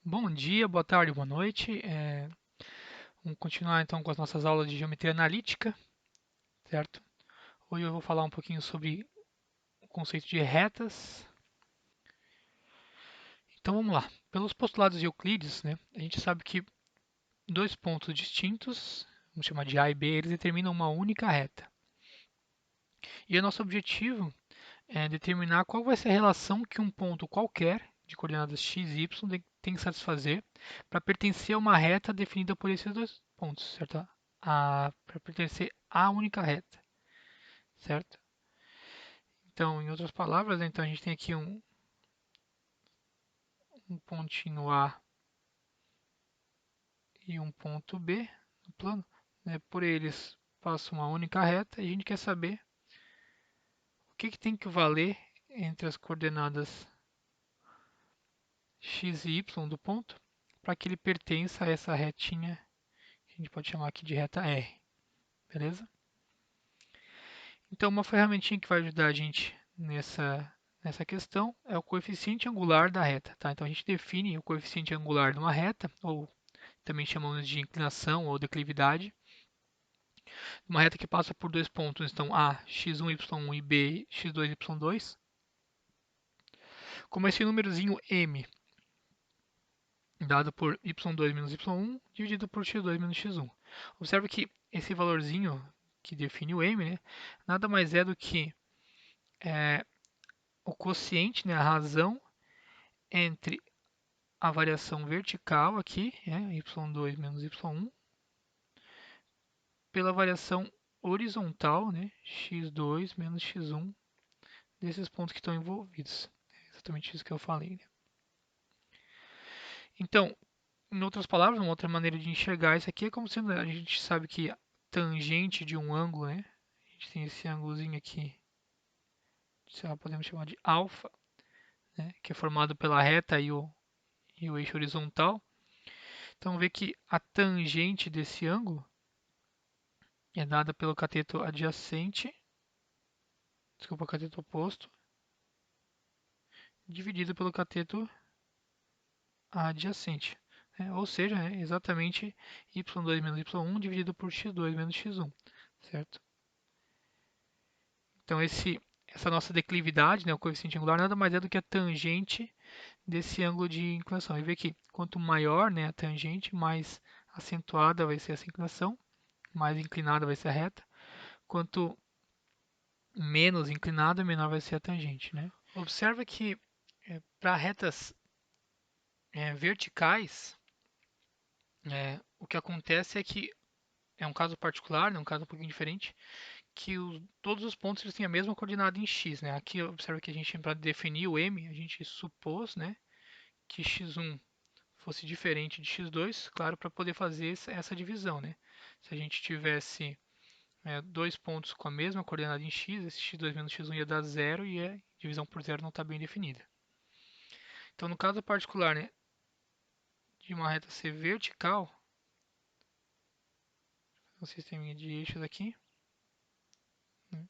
Bom dia, boa tarde, boa noite. Vamos continuar então com as nossas aulas de geometria analítica, certo? Hoje eu vou falar um pouquinho sobre o conceito de retas. Então vamos lá. Pelos postulados de Euclides, né, a gente sabe que dois pontos distintos, vamos chamar de A e B, eles determinam uma única reta. E o nosso objetivo é determinar qual vai ser a relação que um ponto qualquer, de coordenadas x e y, tem que satisfazer para pertencer a uma reta definida por esses dois pontos, certo? Para pertencer à única reta, certo? Então, em outras palavras, né, então a gente tem aqui um pontinho A e um ponto B no plano, né? Por eles passa uma única reta e a gente quer saber o que tem que valer entre as coordenadas x e y do ponto para que ele pertença a essa retinha que a gente pode chamar aqui de reta R, beleza? Então, uma ferramentinha que vai ajudar a gente nessa questão é o coeficiente angular da reta, tá? Então, a gente define o coeficiente angular de uma reta, ou também chamamos de inclinação ou declividade, uma reta que passa por dois pontos, então A, x1, y1 e B, x2, y2, como esse númerozinho m dado por y2 menos y1 dividido por x2 menos x1. Observe que esse valorzinho que define o m, né, nada mais é do que o quociente, né, a razão entre a variação vertical aqui, y2 menos y1, pela variação horizontal, né, x2 menos x1, desses pontos que estão envolvidos. É exatamente isso que eu falei. Né? Então, em outras palavras, uma outra maneira de enxergar isso aqui é como sendo, a gente sabe que a tangente de um ângulo, né, a gente tem esse ângulozinho aqui, sei lá, podemos chamar de alfa, né, que é formado pela reta e o eixo horizontal. Então, vê que a tangente desse ângulo é dada pelo cateto adjacente, desculpa, cateto oposto, dividido pelo cateto adjacente. Né? Ou seja, é exatamente y2 menos y1 dividido por x2 menos x1, certo? Então, essa nossa declividade, né, o coeficiente angular, nada mais é do que a tangente desse ângulo de inclinação. E vê que quanto maior, né, a tangente, mais acentuada vai ser essa inclinação, mais inclinada vai ser a reta. Quanto menos inclinada, menor vai ser a tangente. Né? Observa que para retas verticais, o que acontece é que é um caso particular, né, um caso um pouquinho diferente, que todos os pontos eles têm a mesma coordenada em x. Né? Aqui observa que a gente, para definir o m, a gente supôs, né, que x1 fosse diferente de x2, claro, para poder fazer essa divisão. Né? Se a gente tivesse dois pontos com a mesma coordenada em x, esse x2 menos x1 ia dar zero e a divisão por zero não está bem definida. Então, no caso particular, né, de uma reta ser vertical, um sisteminha de eixos aqui, né,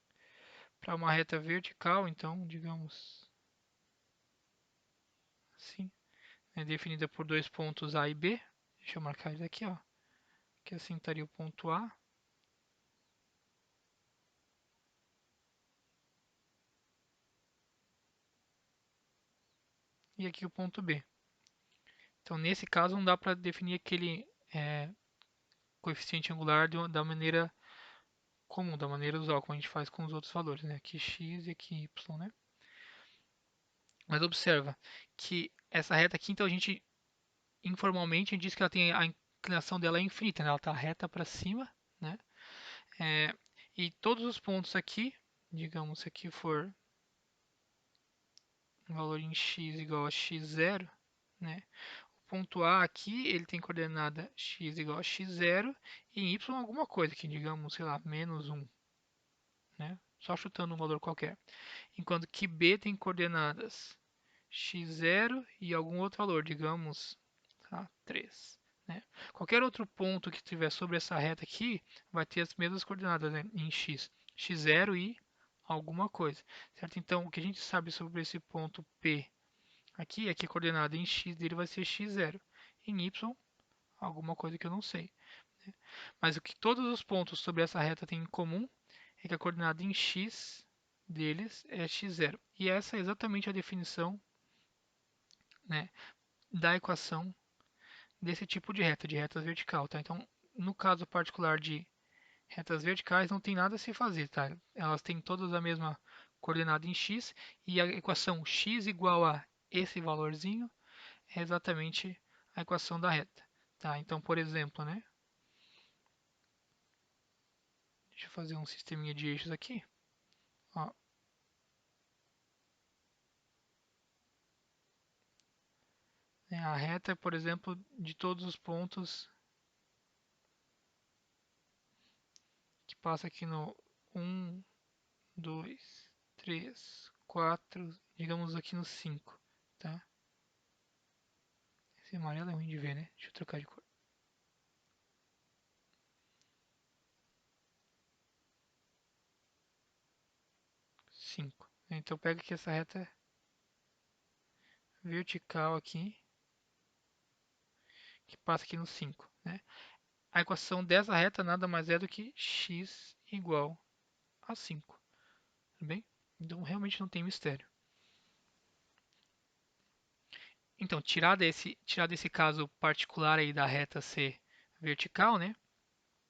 para uma reta vertical, então, digamos assim, é definida por dois pontos A e B. Deixa eu marcar eles aqui, ó, que assim estaria o ponto A e aqui o ponto B. Então, nesse caso, não dá para definir aquele coeficiente angular da maneira comum, da maneira usual, como a gente faz com os outros valores, né? Aqui x e aqui y, né? Mas observa que essa reta aqui, então a gente informalmente a gente diz que ela tem a inclinação dela é infinita, né? Ela está reta para cima, né? E todos os pontos aqui, digamos se aqui for um valor em x igual a x0, né? O ponto A aqui, ele tem coordenada x igual a x0 e em y alguma coisa, que digamos, sei lá, menos 1, né? Só chutando um valor qualquer. Enquanto que B tem coordenadas x0 e algum outro valor, digamos, tá, 3. Né? Qualquer outro ponto que estiver sobre essa reta aqui vai ter as mesmas coordenadas, né, em x, x0 e alguma coisa, certo? Então, o que a gente sabe sobre esse ponto P aqui é que a coordenada em x dele vai ser x0. Em y, alguma coisa que eu não sei. Mas o que todos os pontos sobre essa reta têm em comum é que a coordenada em x deles é x0. E essa é exatamente a definição, né, da equação desse tipo de reta vertical, tá? Então, no caso particular de retas verticais, não tem nada a se fazer, tá? Elas têm todas a mesma coordenada em x e a equação x igual a esse valorzinho é exatamente a equação da reta, tá? Então, por exemplo, né? Deixa eu fazer um sisteminha de eixos aqui. Ó, né, a reta, por exemplo, de todos os pontos que passa aqui no 1, 2, 3, 4, digamos aqui no 5, tá? Esse amarelo é ruim de ver, né? Deixa eu trocar de cor. 5. Então pega aqui essa reta vertical aqui, que passa aqui no 5, né? A equação dessa reta nada mais é do que x igual a 5, tudo bem? Então realmente não tem mistério. Então, tirar desse caso particular aí da reta ser vertical, né?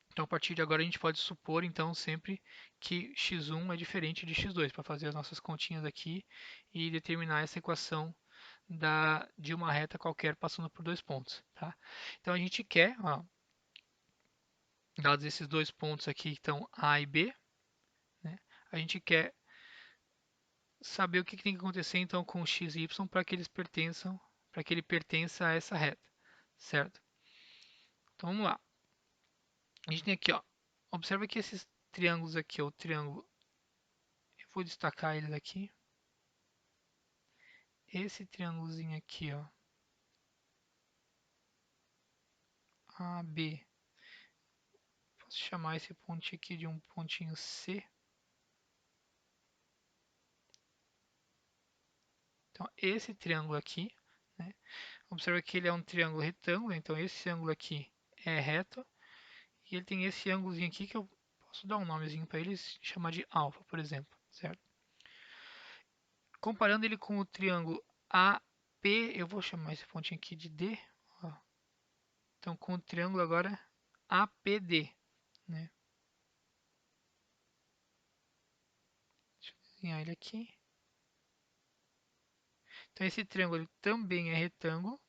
Então, a partir de agora, a gente pode supor, então, sempre que x1 é diferente de x2, para fazer as nossas continhas aqui e determinar essa equação de uma reta qualquer passando por dois pontos. Tá? Então, a gente quer, ó, dados esses dois pontos aqui, então, A e B, né, a gente quer saber o que tem que acontecer, então, com x e y para que para que ele pertença a essa reta, certo? Então, vamos lá. A gente tem aqui, ó, observa que esses triângulos aqui, ó, o triângulo, eu vou destacar eles aqui. Esse triângulozinho aqui, ó, AB, posso chamar esse pontinho aqui de um pontinho C. Então, esse triângulo aqui, né, observa que ele é um triângulo retângulo, então esse ângulo aqui é reto, e ele tem esse ângulozinho aqui que eu posso dar um nomezinho para ele, chamar de alfa, por exemplo, certo? Comparando ele com o triângulo AP, eu vou chamar esse pontinho aqui de D, ó. Então, com o triângulo agora APD, né? Deixa eu desenhar ele aqui. Então, esse triângulo ele também é retângulo,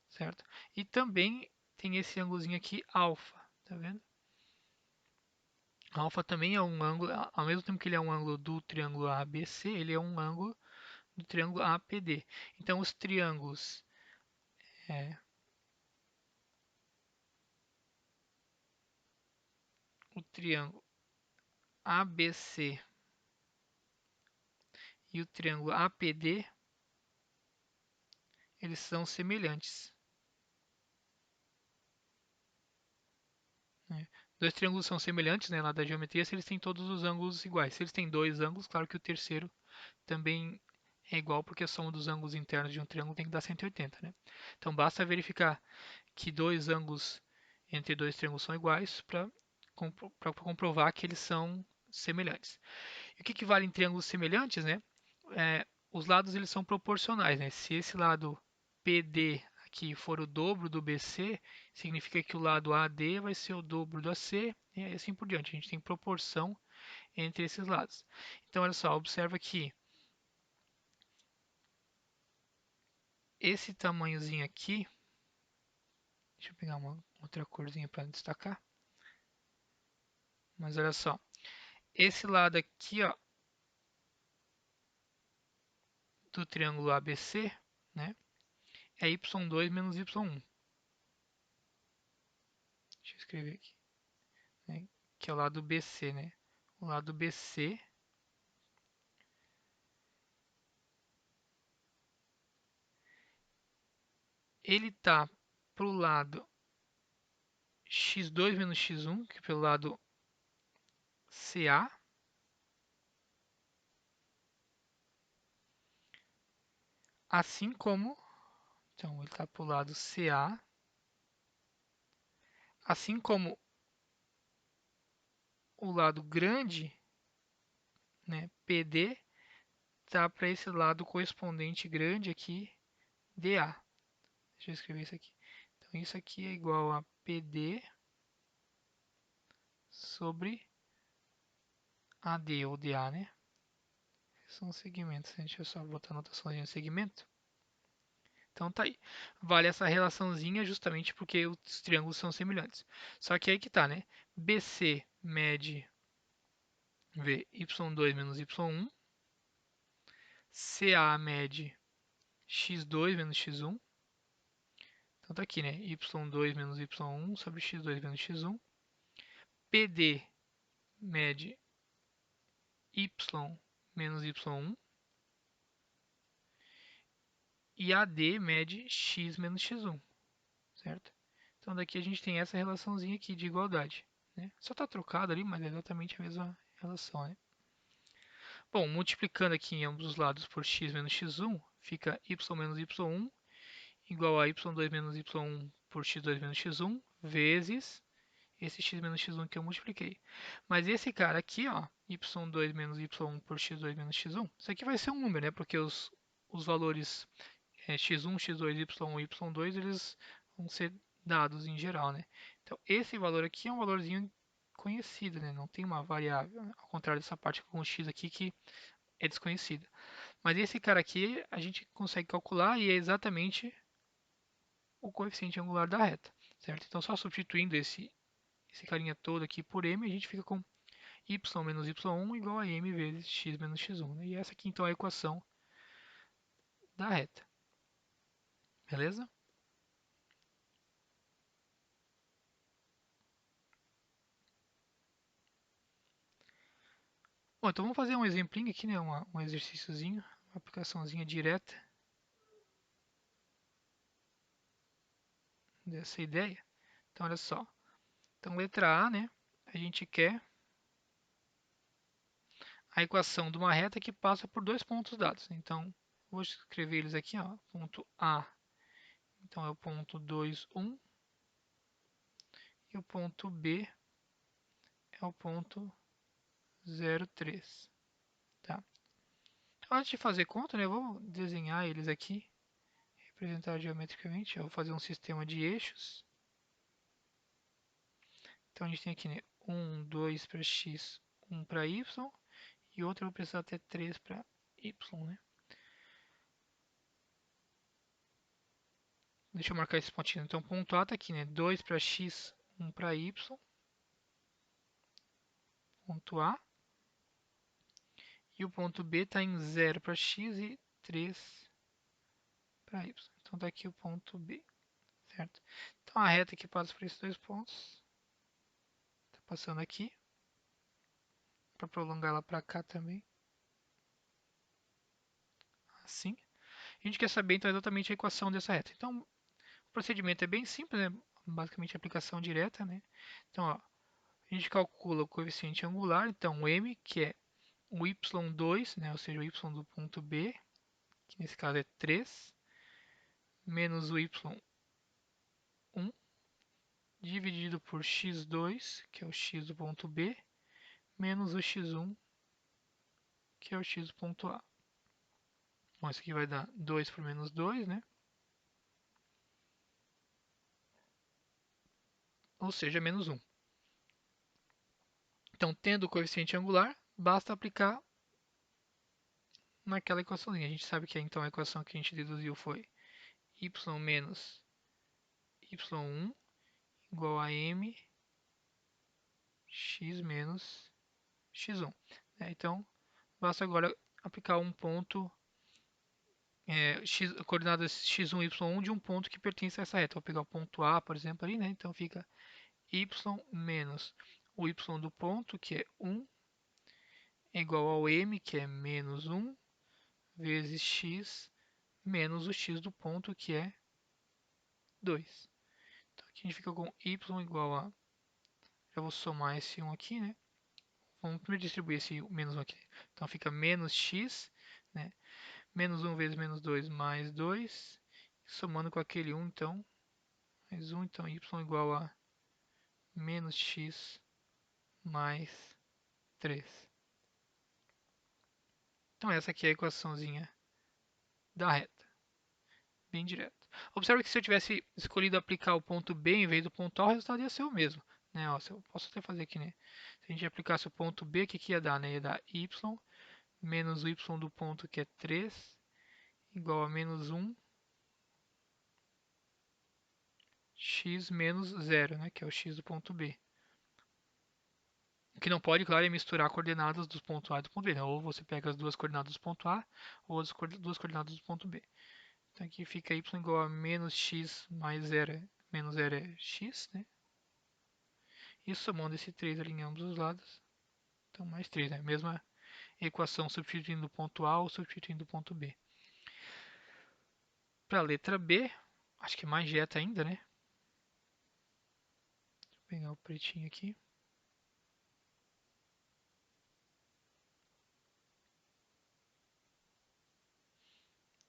certo? E também tem esse ângulozinho aqui, alfa, tá vendo? Alfa também é um ângulo, ao mesmo tempo que ele é um ângulo do triângulo ABC, ele é um ângulo do triângulo APD. Então, os triângulos é, o triângulo ABC e o triângulo APD, eles são semelhantes, né? Dois triângulos são semelhantes, né, lá da geometria, se eles têm todos os ângulos iguais. Se eles têm dois ângulos, claro que o terceiro também é igual, porque a soma dos ângulos internos de um triângulo tem que dar 180, né? Então basta verificar que dois ângulos entre dois triângulos são iguais para comprovar que eles são semelhantes. E o que vale em triângulos semelhantes, né? Os lados eles são proporcionais, né? Se esse lado PD aqui for o dobro do BC, significa que o lado AD vai ser o dobro do AC, e assim por diante. A gente tem proporção entre esses lados. Então, olha só, observa que esse tamanhozinho aqui, deixa eu pegar uma outra corzinha para destacar, mas olha só, esse lado aqui, ó, do triângulo ABC, né, é y2 menos y1. Deixa eu escrever aqui, né, que é o lado BC, né? O lado BC ele tá pro lado x2 menos x1, que é pelo lado CA, Assim como, então ele está para o lado CA, assim como o lado grande, né, PD, está para esse lado correspondente grande aqui, DA. Deixa eu escrever isso aqui. Então isso aqui é igual a PD sobre AD ou DA, né? São segmentos. Deixa eu só botar a anotaçãozinha de segmento. Então tá aí. Vale essa relaçãozinha justamente porque os triângulos são semelhantes. Só que aí que tá, né? BC mede y2 menos y1. CA mede x2 menos x1. Então tá aqui, né? y2 menos y1 sobre x2 menos x1. PD mede y menos y1. E AD mede x menos x1, certo? Então daqui a gente tem essa relaçãozinha aqui de igualdade, né? Só está trocado ali, mas é exatamente a mesma relação, né? Bom, multiplicando aqui em ambos os lados por x menos x1, fica y menos y1 igual a y2 menos y1 por x2 menos x1 vezes esse x menos x1 que eu multipliquei. Mas esse cara aqui, ó, y2 menos y1 por x2 menos x1, isso aqui vai ser um número, né? Porque os valores x1, x2, y1 e y2, eles vão ser dados em geral, né? Então, esse valor aqui é um valorzinho conhecido, né? Não tem uma variável, ao contrário dessa parte com o x aqui que é desconhecida. Mas esse cara aqui a gente consegue calcular e é exatamente o coeficiente angular da reta, certo? Então, só substituindo esse carinha todo aqui por m, a gente fica com y menos y1 igual a m vezes x menos x1, né? E essa aqui, então, é a equação da reta, beleza? Bom, então vamos fazer um exemplinho aqui, né? Um exercíciozinho, uma aplicaçãozinha direta dessa ideia. Então, olha só. Então, letra A, né? A gente quer a equação de uma reta que passa por dois pontos dados. Então, vou escrever eles aqui, ó. Ponto A, então é o ponto 2, 1. E o ponto B é o ponto 0, 3. Tá? Então, antes de fazer conta, né? Eu vou desenhar eles aqui, representar geometricamente. Eu vou fazer um sistema de eixos. Então a gente tem aqui, né, 1, 2 para x, 1 para y, e outro eu vou precisar ter 3 para y, né? Deixa eu marcar esse pontinho. Então ponto A está aqui, né? 2 para x, 1 para y, ponto A. E o ponto B está em 0 para x e 3 para y. Então está aqui o ponto B, certo? Então a reta que passa por esses dois pontos está passando aqui, para prolongar lá para cá também, assim. A gente quer saber então exatamente a equação dessa reta. Então o procedimento é bem simples, né? Basicamente aplicação direta, né? Então, ó, a gente calcula o coeficiente angular, então o m, que é o y2, né? Ou seja, o y do ponto B, que nesse caso é 3, menos o y1 dividido por x2, que é o x do ponto B, menos o x1, que é o x do ponto A. Bom, isso aqui vai dar 2 por menos 2, né? Ou seja, menos 1. Então, tendo o coeficiente angular, basta aplicar naquela equaçãozinha. A gente sabe que então a equação que a gente deduziu foi y menos y1 igual a m x menos x1. Né? Então, basta agora aplicar um ponto, coordenadas x1 e y1 de um ponto que pertence a essa reta. Vou pegar o ponto A, por exemplo, ali, né? Então fica y menos o y do ponto, que é 1, igual ao m, que é menos 1, vezes x menos o x do ponto, que é 2. Então aqui a gente fica com y igual a... Já vou somar esse 1 aqui, né? Vamos primeiro distribuir esse menos 1 aqui. Então fica menos x, né? Menos 1 vezes menos 2 mais 2. Somando com aquele 1, então, mais 1, então y igual a menos x mais 3. Então essa aqui é a equaçãozinha da reta, bem direto. Observe que se eu tivesse escolhido aplicar o ponto B em vez do ponto A, o resultado ia ser o mesmo. Né? Ó, eu posso até fazer aqui, né? Se a gente aplicasse o ponto B, o que ia dar? Né? Ia dar y menos o y do ponto que é 3, igual a menos 1, x menos 0, né? Que é o x do ponto B. O que não pode, claro, é misturar coordenadas dos pontos A e do ponto B. Né? Ou você pega as duas coordenadas do ponto A, ou as duas coordenadas do ponto B. Então aqui fica y igual a menos x mais 0, menos 0 é x, né? E somando esse 3 ali em ambos os lados, então mais 3, né? Mesma equação substituindo o ponto A ou substituindo o ponto B. Para a letra B, acho que é mais direta ainda, né? Vou pegar o pretinho aqui.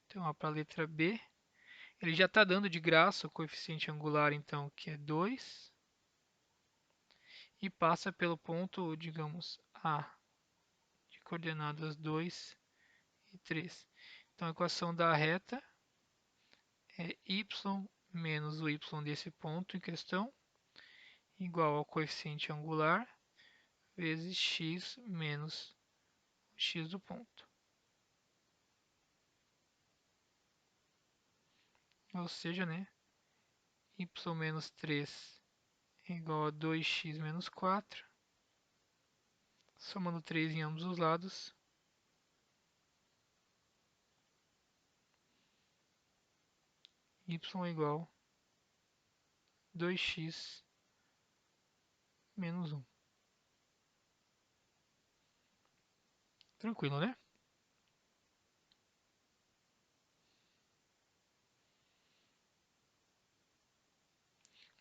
Então, para a letra B, ele já está dando de graça o coeficiente angular, então, que é 2, e passa pelo ponto, digamos, A, de coordenadas 2 e 3. Então, a equação da reta é y menos o y desse ponto em questão, igual ao coeficiente angular, vezes x menos o x do ponto. Ou seja, né, y menos 3 é igual a 2x menos 4, somando 3 em ambos os lados, y é igual a 2x menos 1. Tranquilo, né?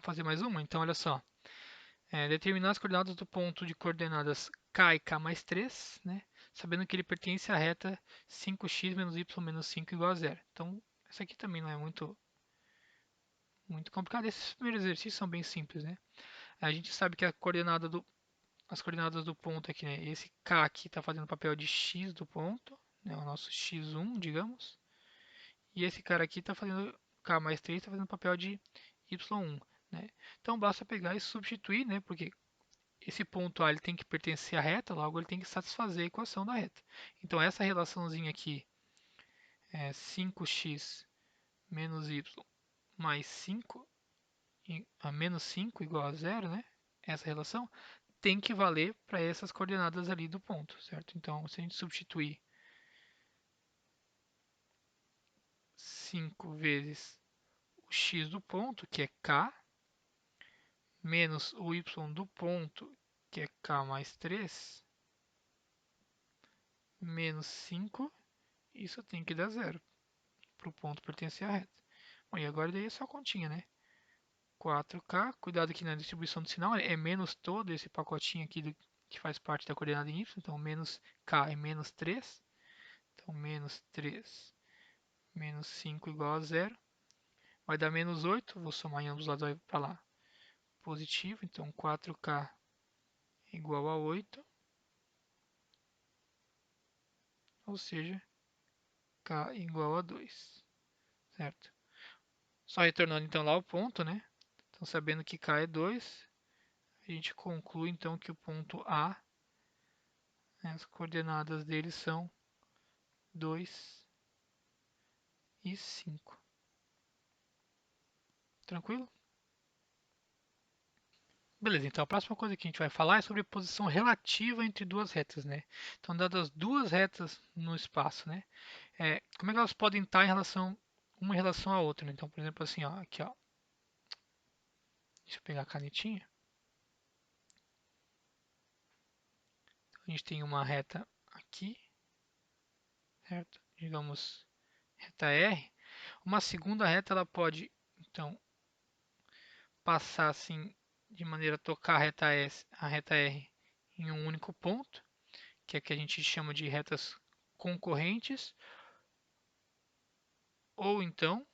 Vou fazer mais uma? Então, olha só. Determinar as coordenadas do ponto de coordenadas k e k mais 3, né? Sabendo que ele pertence à reta 5x menos y menos 5 igual a 0. Então, essa aqui também não é muito complicado. Esses primeiros exercícios são bem simples, né? A gente sabe que as coordenadas do ponto aqui, né? Esse k aqui está fazendo papel de x do ponto, né? O nosso x1, digamos. E esse cara aqui está fazendo k mais 3, está fazendo papel de y1, né? Então basta pegar e substituir, né? Porque esse ponto A ele tem que pertencer à reta, logo ele tem que satisfazer a equação da reta. Então essa relaçãozinha aqui é 5x menos y mais 5 a menos 5 igual a 0, né? Essa relação tem que valer para essas coordenadas ali do ponto, certo? Então, se a gente substituir 5 vezes o x do ponto, que é k, menos o y do ponto, que é k mais 3, menos 5, isso tem que dar 0, para o ponto pertencer à reta. Bom, e agora daí é só continha, né? 4k, cuidado aqui na distribuição do sinal, é menos todo esse pacotinho aqui que faz parte da coordenada em y, então menos k é menos 3, então menos 3 menos 5 igual a 0, vai dar menos 8, vou somar em ambos os lados, vai para lá positivo, então 4k igual a 8, ou seja, k igual a 2, certo? Só retornando então lá o ponto, né? Então sabendo que k é 2, a gente conclui então que o ponto A, né, as coordenadas dele são 2 e 5. Tranquilo? Beleza, então a próxima coisa que a gente vai falar é sobre posição relativa entre duas retas, né? Então, dadas duas retas no espaço, né? Como é que elas podem estar uma em relação à outra, né? Então, por exemplo, assim, ó, aqui, ó. Deixa eu pegar a canetinha. Então, a gente tem uma reta aqui, certo? Digamos, reta R. Uma segunda reta, ela pode, então, passar assim, de maneira a tocar a reta R em um único ponto, que é que a gente chama de retas concorrentes, Ou então,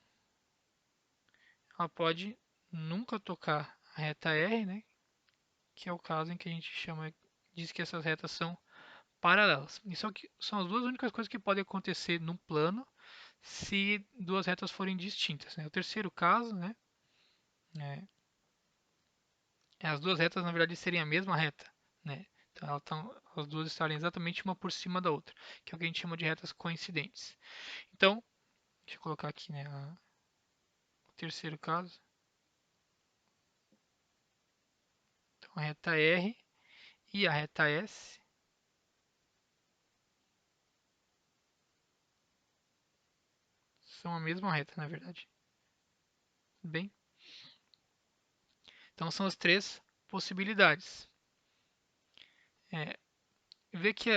ela pode nunca tocar a reta R, né? Que é o caso em que a gente diz que essas retas são paralelas. Isso são as duas únicas coisas que podem acontecer num plano se duas retas forem distintas, né? O terceiro caso, né? É, as duas retas na verdade serem a mesma reta, né? Então as duas estarem exatamente uma por cima da outra, que é o que a gente chama de retas coincidentes. Então, deixa eu colocar aqui, né, o terceiro caso. Então, a reta R e a reta S são a mesma reta, na verdade. Bem, então são as três possibilidades. É, vê que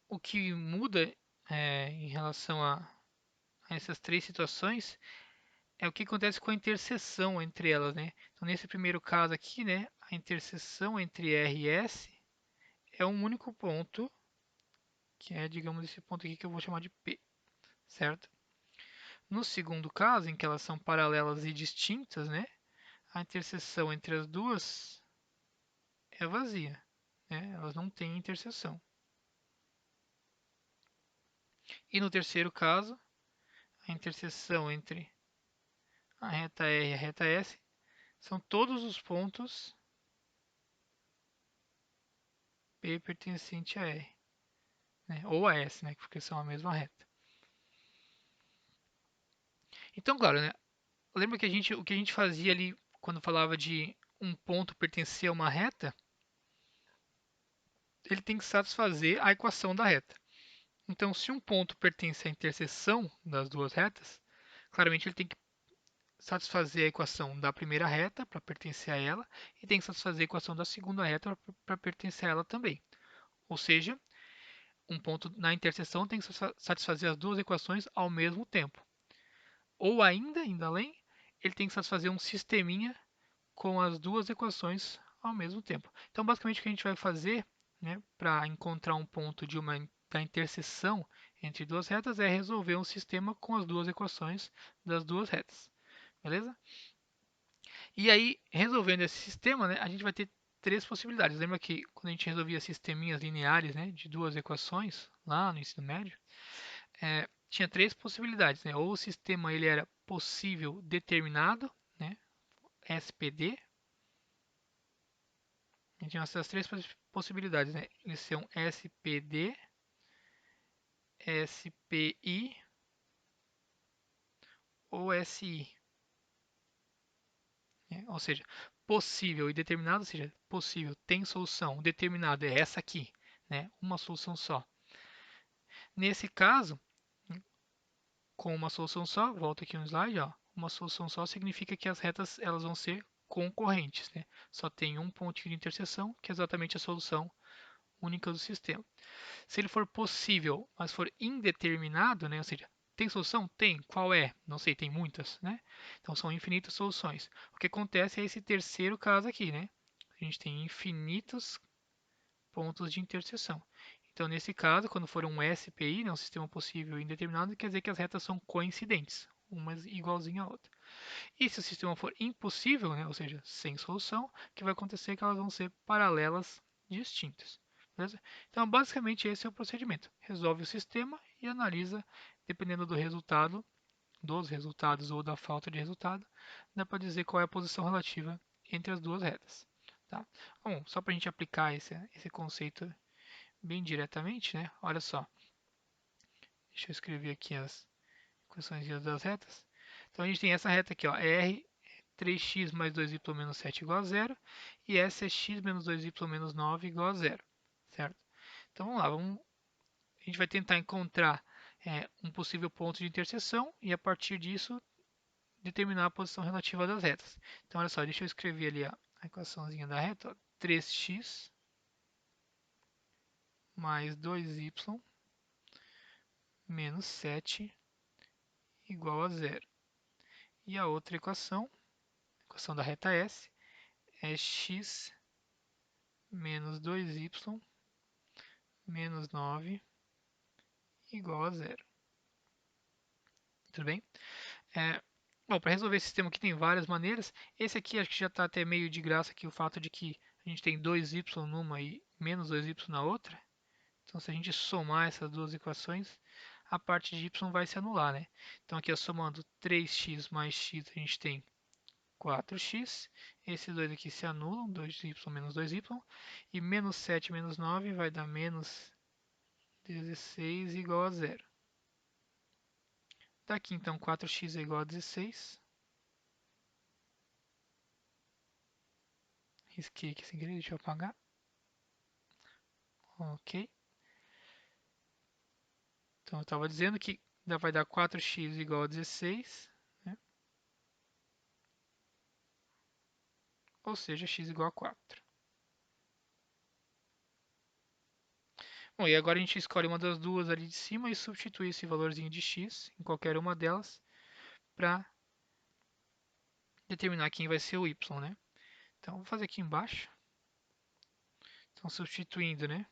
o que muda em relação a essas três situações é o que acontece com a interseção entre elas, né? Então, nesse primeiro caso aqui, né, a interseção entre R e S é um único ponto, que é, digamos, esse ponto aqui que eu vou chamar de P, certo? No segundo caso, em que elas são paralelas e distintas, né, a interseção entre as duas é vazia, né? Elas não têm interseção. E no terceiro caso, a interseção entre a reta R e a reta S são todos os pontos P pertencente a R, né? Ou a S, né? Porque são a mesma reta. Então, claro, né? Lembra que o que a gente fazia ali quando falava de um ponto pertencer a uma reta, ele tem que satisfazer a equação da reta. Então, se um ponto pertence à interseção das duas retas, claramente ele tem que satisfazer a equação da primeira reta para pertencer a ela e tem que satisfazer a equação da segunda reta para pertencer a ela também. Ou seja, um ponto na interseção tem que satisfazer as duas equações ao mesmo tempo. Ou ainda além, ele tem que satisfazer um sisteminha com as duas equações ao mesmo tempo. Então, basicamente, o que a gente vai fazer, né, para encontrar um ponto da interseção entre duas retas é resolver um sistema com as duas equações das duas retas. Beleza? E aí, resolvendo esse sistema, né, a gente vai ter três possibilidades. Lembra que quando a gente resolvia sisteminhas lineares, né, de duas equações lá no ensino médio, tinha três possibilidades, né? Ou o sistema ele era possível determinado, né, SPD. A gente tinha essas três possibilidades, né? Eles são SPD, SPI ou SI, né? Ou seja, possível e determinado, ou seja, possível tem solução, determinado é essa aqui, né? Uma solução só. Nesse caso, com uma solução só, volta aqui no slide, ó, uma solução só significa que as retas elas vão ser concorrentes, né? Só tem um pontinho de interseção, que é exatamente a solução única do sistema. Se ele for possível, mas for indeterminado, né? Ou seja, tem solução? Tem. Qual é? Não sei, tem muitas, né? Então são infinitas soluções. O que acontece é esse terceiro caso aqui, né? A gente tem infinitos pontos de interseção. Então, nesse caso, quando for um SPI, né, um sistema possível indeterminado, quer dizer que as retas são coincidentes, uma igualzinha à outra. E se o sistema for impossível, né, ou seja, sem solução, o que vai acontecer é que elas vão ser paralelas distintas. Beleza? Então, basicamente, esse é o procedimento. Resolve o sistema e analisa, dependendo do resultado, dos resultados ou da falta de resultado, dá para dizer qual é a posição relativa entre as duas retas. Tá? Bom, só para a gente aplicar esse conceito bem diretamente, né? Olha só, deixa eu escrever aqui as equações das retas. Então a gente tem essa reta aqui, ó, R 3x mais 2y menos 7 igual a zero, e S é x menos 2y menos 9 igual a zero, certo? Então vamos lá, a gente vai tentar encontrar um possível ponto de interseção e a partir disso determinar a posição relativa das retas. Então olha só, deixa eu escrever ali a equaçãozinha da reta, ó, 3x mais 2y menos 7 igual a zero. E a outra equação, a equação da reta S, é x menos 2y menos 9 igual a zero. Tudo bem? É, bom, para resolver esse sistema aqui tem várias maneiras. Esse aqui acho que já está até meio de graça aqui o fato de que a gente tem 2y numa e menos 2y na outra. Então se a gente somar essas duas equações, a parte de y vai se anular, né? Então aqui somando 3x mais x a gente tem 4x. Esses dois aqui se anulam, 2y menos 2y. E menos 7 menos 9 vai dar menos 16 igual a zero. Daqui então 4x é igual a 16. Risquei aqui sem querer, deixa eu apagar. Ok. Então eu estava dizendo que vai dar 4x igual a 16, né? Ou seja, x igual a 4. Bom, e agora a gente escolhe uma das duas ali de cima e substitui esse valorzinho de x em qualquer uma delas para determinar quem vai ser o y, né? Então, vou fazer aqui embaixo. Então, substituindo, né?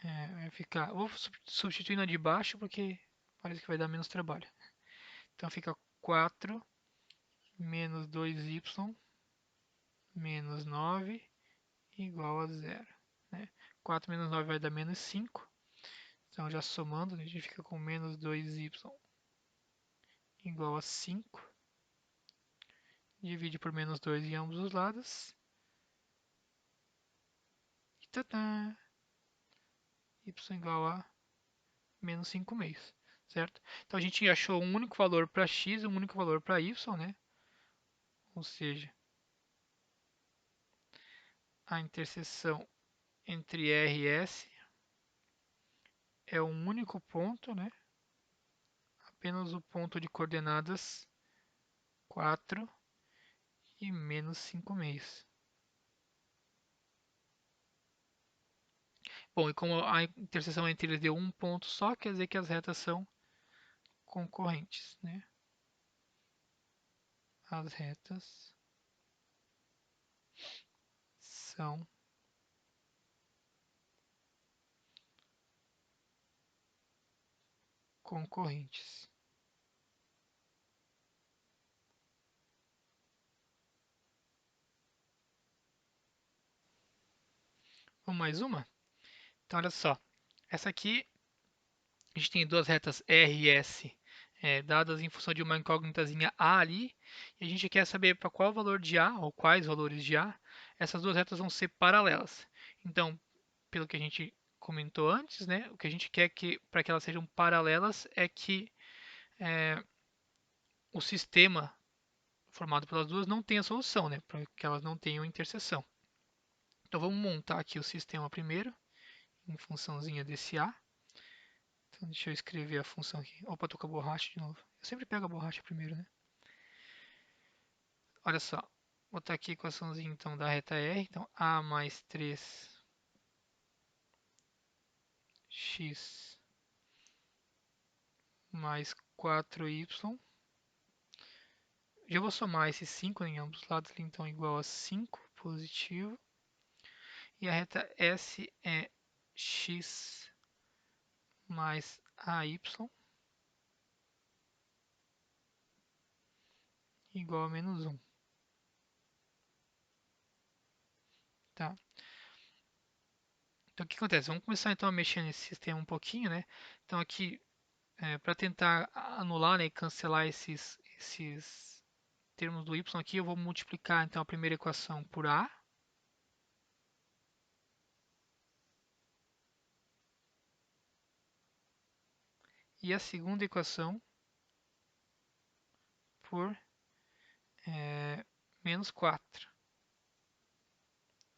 Vai ficar... Vou substituindo a de baixo porque parece que vai dar menos trabalho. Então, fica 4 menos 2y menos 9 igual a zero, né? 4 menos 9 vai dar menos 5. Então, já somando, a gente fica com menos 2y igual a 5. Divide por menos 2 em ambos os lados. E tadã! Y igual a menos 5 meios, certo? Então, a gente achou um único valor para x e um único valor para y, né? Ou seja, a interseção entre R e S é um único ponto, né? Apenas o ponto de coordenadas 4 e menos 5 meios. Bom, e como a interseção entre eles deu um ponto só, quer dizer que as retas são concorrentes, né? As retas são concorrentes. Vamos mais uma? Então, olha só. Essa aqui, a gente tem duas retas R e S dadas em função de uma incógnitazinha A ali. E a gente quer saber para qual valor de A, ou quais valores de A, essas duas retas vão ser paralelas. Então, pelo que a gente comentou antes, né, o que a gente quer que para que elas sejam paralelas é que o sistema formado pelas duas não tenha solução, né, para que elas não tenham interseção. Então vamos montar aqui o sistema primeiro, em funçãozinha desse A. Então deixa eu escrever a função aqui. Opa, tô com a borracha de novo. Eu sempre pego a borracha primeiro, né? Olha só. Vou botar aqui a equaçãozinha então da reta R. Então A mais 3x mais 4y. Já vou somar esses 5 em ambos os lados, então igual a 5 positivo. E a reta S é x mais AY igual a menos 1. Tá? Então o que acontece? Vamos começar então a mexer nesse sistema um pouquinho, né? Então aqui, para tentar anular, né, e cancelar esses termos do y aqui, eu vou multiplicar então a primeira equação por A. E a segunda equação por menos 4.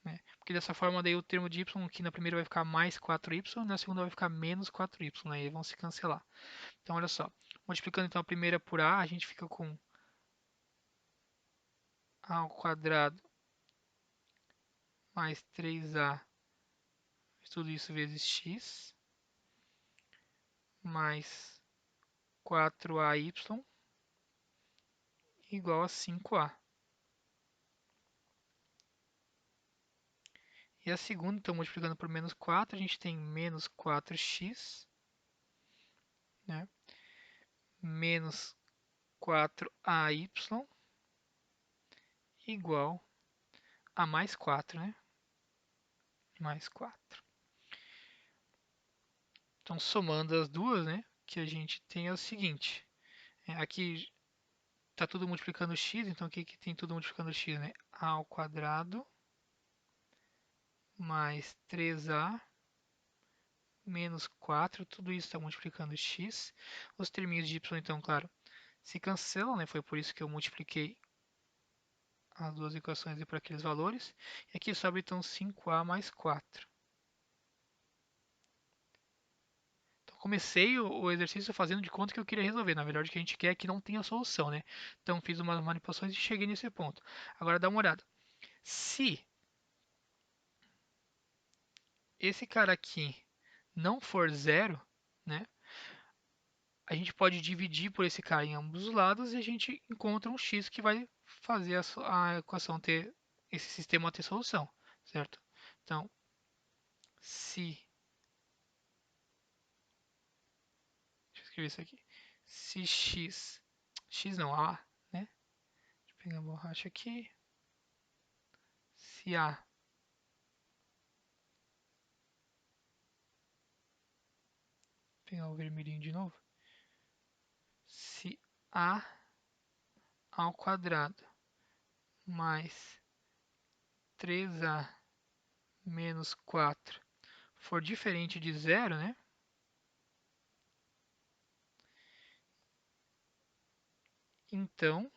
Né? Porque dessa forma daí o termo de y aqui na primeira vai ficar mais 4y, na segunda vai ficar menos 4y, né? E vão se cancelar. Então olha só, multiplicando então a primeira por A, a gente fica com A ao quadrado mais 3A, tudo isso vezes x, mais 4AY igual a 5A. E a segunda, então, multiplicando por menos 4, a gente tem menos 4x, né? Menos 4ay igual a mais 4, né? Mais 4. Então, somando as duas, né? Que a gente tem é o seguinte. Aqui está tudo multiplicando x, então o que, que tem tudo multiplicando x, né? A ao quadrado mais 3a menos 4, tudo isso está multiplicando x. Os terminhos de y, então, claro, se cancelam, né? Foi por isso que eu multipliquei as duas equações para aqueles valores. E aqui sobra, então, 5a mais 4. Então, comecei o exercício fazendo de conta que eu queria resolver. Na verdade, o que a gente quer é que não tenha solução, né? Então, fiz umas manipulações e cheguei nesse ponto. Agora, dá uma olhada. Se esse cara aqui não for zero, né? A gente pode dividir por esse cara em ambos os lados e a gente encontra um x que vai fazer a equação ter, esse sistema ter solução, certo? Então, se, deixa eu escrever isso aqui, se x não, a, né? Deixa eu pegar a borracha aqui, se a pegar o vermelhinho de novo, se a ao quadrado mais 3a menos 4 for diferente de zero, né? Então,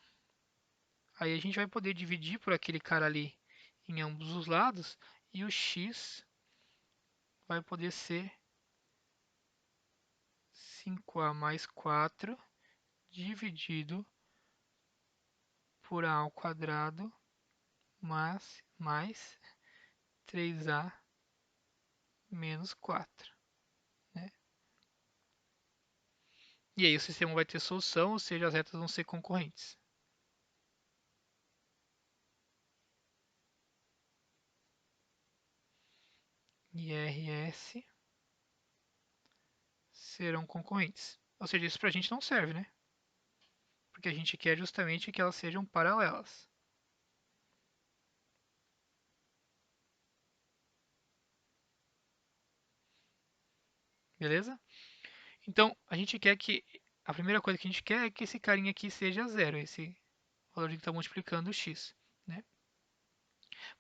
aí a gente vai poder dividir por aquele cara ali em ambos os lados e o x vai poder ser 5a mais 4 dividido por a ao quadrado mais 3a menos 4. Né? E aí o sistema vai ter solução, ou seja, as retas vão ser concorrentes. IRS serão concorrentes. Ou seja, isso para a gente não serve, né? Porque a gente quer justamente que elas sejam paralelas. Beleza? Então, a gente quer que a primeira coisa que a gente quer é que esse carinha aqui seja zero, esse valorzinho que está multiplicando o x. Né?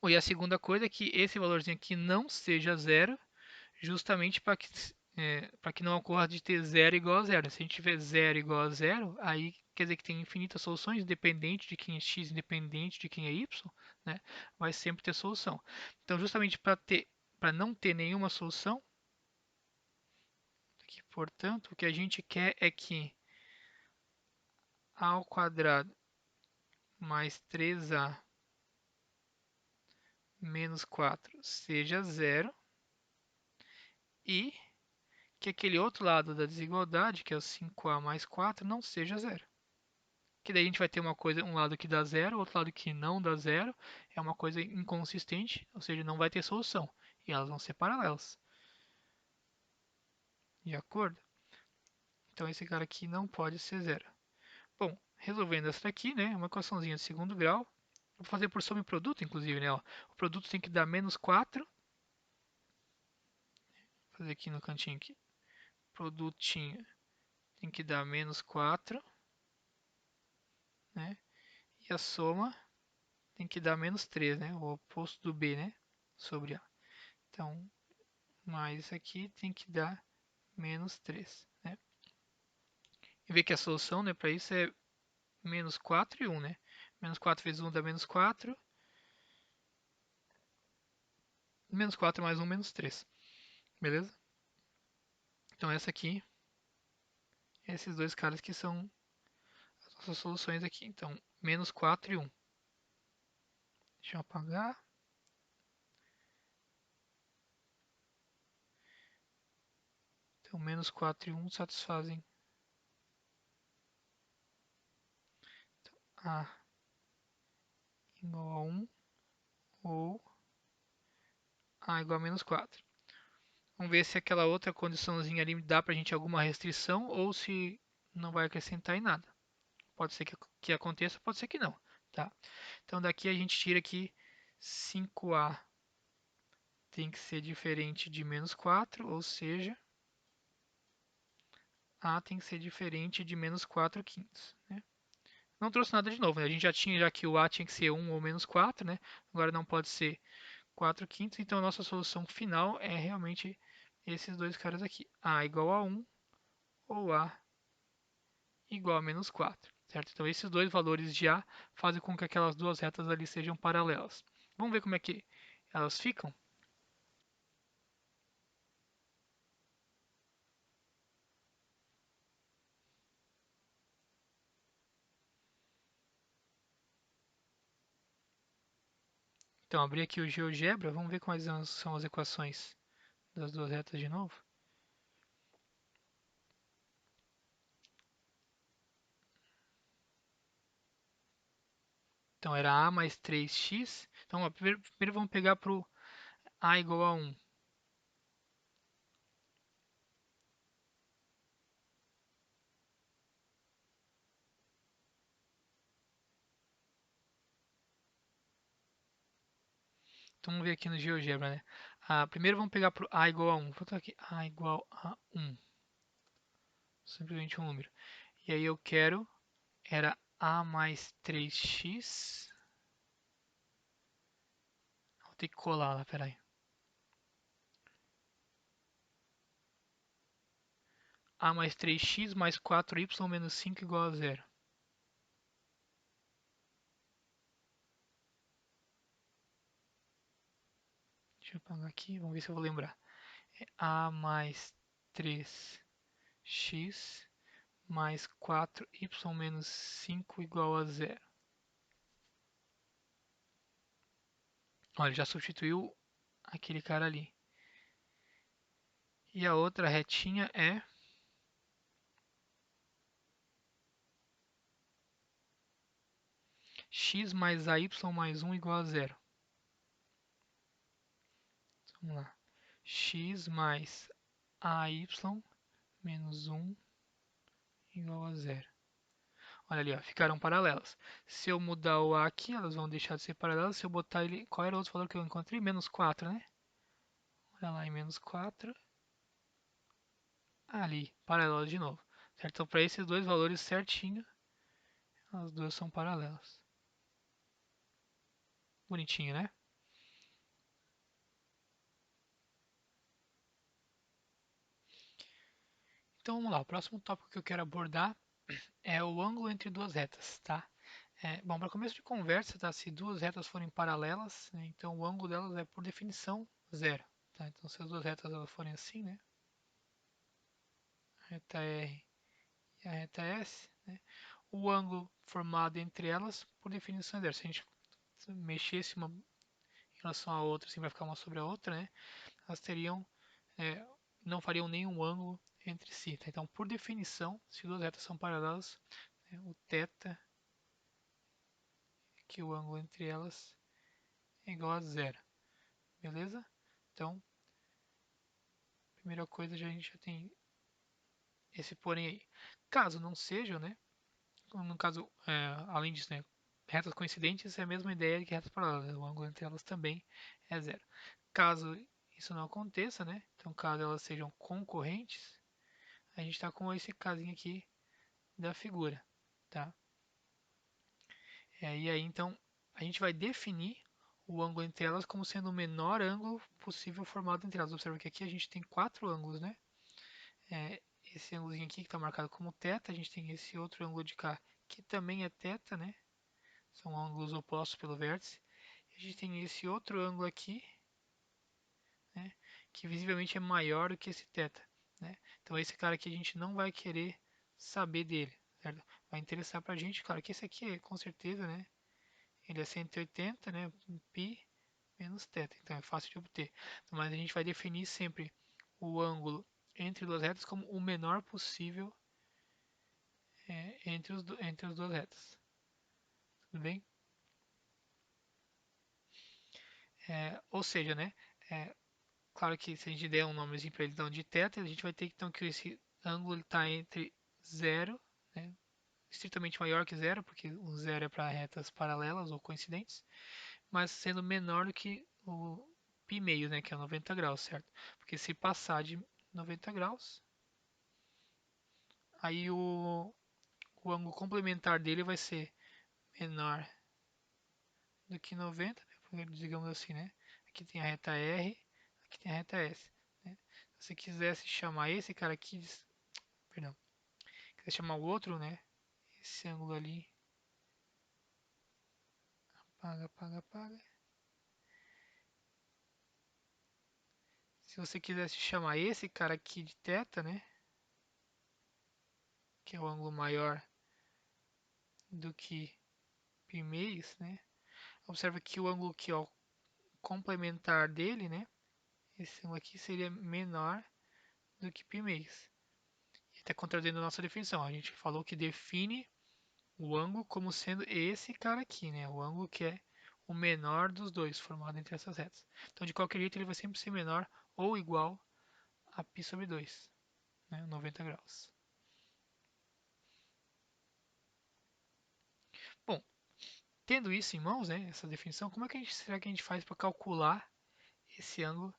Bom, e a segunda coisa é que esse valorzinho aqui não seja zero, justamente para que não ocorra de ter zero igual a zero. Se a gente tiver zero igual a zero, aí quer dizer que tem infinitas soluções, independente de quem é x, independente de quem é y, né? Vai sempre ter solução. Então, justamente para não ter nenhuma solução, aqui, portanto, o que a gente quer é que a ao quadrado mais 3a menos 4 seja zero e que aquele outro lado da desigualdade, que é o 5a mais 4, não seja zero. Que daí a gente vai ter uma coisa, um lado que dá zero, outro lado que não dá zero. É uma coisa inconsistente, ou seja, não vai ter solução. E elas vão ser paralelas. De acordo? Então esse cara aqui não pode ser zero. Bom, resolvendo essa daqui, né? Uma equaçãozinha de segundo grau. Vou fazer por soma e produto, inclusive, né? Ó. O produto tem que dar menos 4. Vou fazer aqui no cantinho aqui. Produtinho tem que dar menos 4, né? E a soma tem que dar menos 3, né? O oposto do B, né? Sobre A. Então, mais isso aqui tem que dar menos 3, né? E ver que a solução, né, para isso é menos 4 e 1, né? Menos 4 vezes 1 dá menos 4. Menos 4 mais 1, menos 3. Beleza? Então, essa aqui, esses dois caras que são as nossas soluções aqui. Então, menos 4 e 1. Deixa eu apagar. Então, menos 4 e 1 satisfazem A igual a 1 ou A igual a menos 4. Vamos ver se aquela outra condiçãozinha ali dá pra gente alguma restrição ou se não vai acrescentar em nada. Pode ser que aconteça, pode ser que não, tá? Então daqui a gente tira que 5a tem que ser diferente de menos 4, ou seja, a tem que ser diferente de menos 4 quintos, né? Não trouxe nada de novo, né? A gente já tinha já que o a tinha que ser 1 ou menos 4, né? Agora não pode ser 4 quintos, então a nossa solução final é realmente esses dois caras aqui. A igual a 1 ou a igual a menos 4, certo? Então esses dois valores de a fazem com que aquelas duas retas ali sejam paralelas. Vamos ver como é que elas ficam? Então abri aqui o GeoGebra, vamos ver quais são as equações das duas retas de novo. Então era a mais 3x. Então ó, primeiro vamos pegar para o a igual a 1. Então vamos ver aqui no GeoGebra, né? Primeiro vamos pegar para o a igual a 1. Vou botar aqui a igual a 1. Simplesmente um número. E aí eu quero, era a mais 3x. Vou ter que colar lá, peraí. A mais 3x mais 4y menos 5 igual a zero. Deixa eu apagar aqui, vamos ver se eu vou lembrar. É a mais 3x mais 4y menos 5 igual a zero. Olha, já substituiu aquele cara ali. E a outra retinha é x mais ay mais 1 igual a zero. Vamos lá. X mais ay menos 1 igual a zero. Olha ali, ó, ficaram paralelas. Se eu mudar o a aqui, elas vão deixar de ser paralelas. Se eu botar ele... Qual era o outro valor que eu encontrei? Menos 4, né? Olha lá, em menos 4. Ali, paralelas de novo. Certo? Então, para esses dois valores certinho, as duas são paralelas. Bonitinho, né? Então, vamos lá. O próximo tópico que eu quero abordar é o ângulo entre duas retas, tá? Bom, para começo de conversa, tá? Se duas retas forem paralelas, né, então o ângulo delas é, por definição, zero. Tá? Então, se as duas retas elas forem assim, né? A reta R e a reta S, né? O ângulo formado entre elas, por definição, é zero. Se a gente mexesse uma em relação à outra, assim, vai ficar uma sobre a outra, né? Elas teriam, é, não fariam nenhum ângulo entre si. Tá? Então, por definição, se duas retas são paralelas, né, o θ, que o ângulo entre elas, é igual a zero. Beleza? Então, primeira coisa, a gente já tem esse porém aí. Caso não seja, né? No caso, além disso, né? Retas coincidentes é a mesma ideia que retas paralelas. O ângulo entre elas também é zero. Caso isso não aconteça, né? Então, caso elas sejam concorrentes, a gente está com esse casinho aqui da figura, tá? E aí, então, a gente vai definir o ângulo entre elas como sendo o menor ângulo possível formado entre elas. Observa que aqui a gente tem quatro ângulos, né? Esse ângulo aqui que está marcado como θ, a gente tem esse outro ângulo de cá que também é θ, né? São ângulos opostos pelo vértice. A gente tem esse outro ângulo aqui, né? Que visivelmente é maior do que esse θ, né? Então esse cara aqui a gente não vai querer saber dele, certo? Vai interessar para a gente, claro, que esse aqui é com certeza, né? Ele é 180, né? Π menos θ, então é fácil de obter. Mas a gente vai definir sempre o ângulo entre duas retas como o menor possível entre as duas retas. Tudo bem? Ou seja, né? Claro que se a gente der um nomezinho para ele então de θ, a gente vai ter então que esse ângulo está entre zero, né, estritamente maior que zero, porque o zero é para retas paralelas ou coincidentes, mas sendo menor do que o π meio, né, que é 90 graus, certo? Porque se passar de 90 graus, aí o ângulo complementar dele vai ser menor do que 90, né? Porque, digamos assim, né? Aqui tem a reta R, aqui tem a reta S, né? Se você quisesse chamar esse cara aqui, perdão, quiser chamar o outro, né? Esse ângulo ali, apaga, apaga, apaga. Se você quisesse chamar esse cara aqui de θ, né? Que é o ângulo maior do que π meios, né? Observa que o ângulo aqui, ó, complementar dele, né? Esse ângulo aqui seria menor do que π meios. E está contradizendo a nossa definição. A gente falou que define o ângulo como sendo esse cara aqui, né? O ângulo que é o menor dos dois, formado entre essas retas. Então, de qualquer jeito, ele vai sempre ser menor ou igual a π sobre 2, né? 90 graus. Bom, tendo isso em mãos, né, essa definição, como é que será que a gente faz para calcular esse ângulo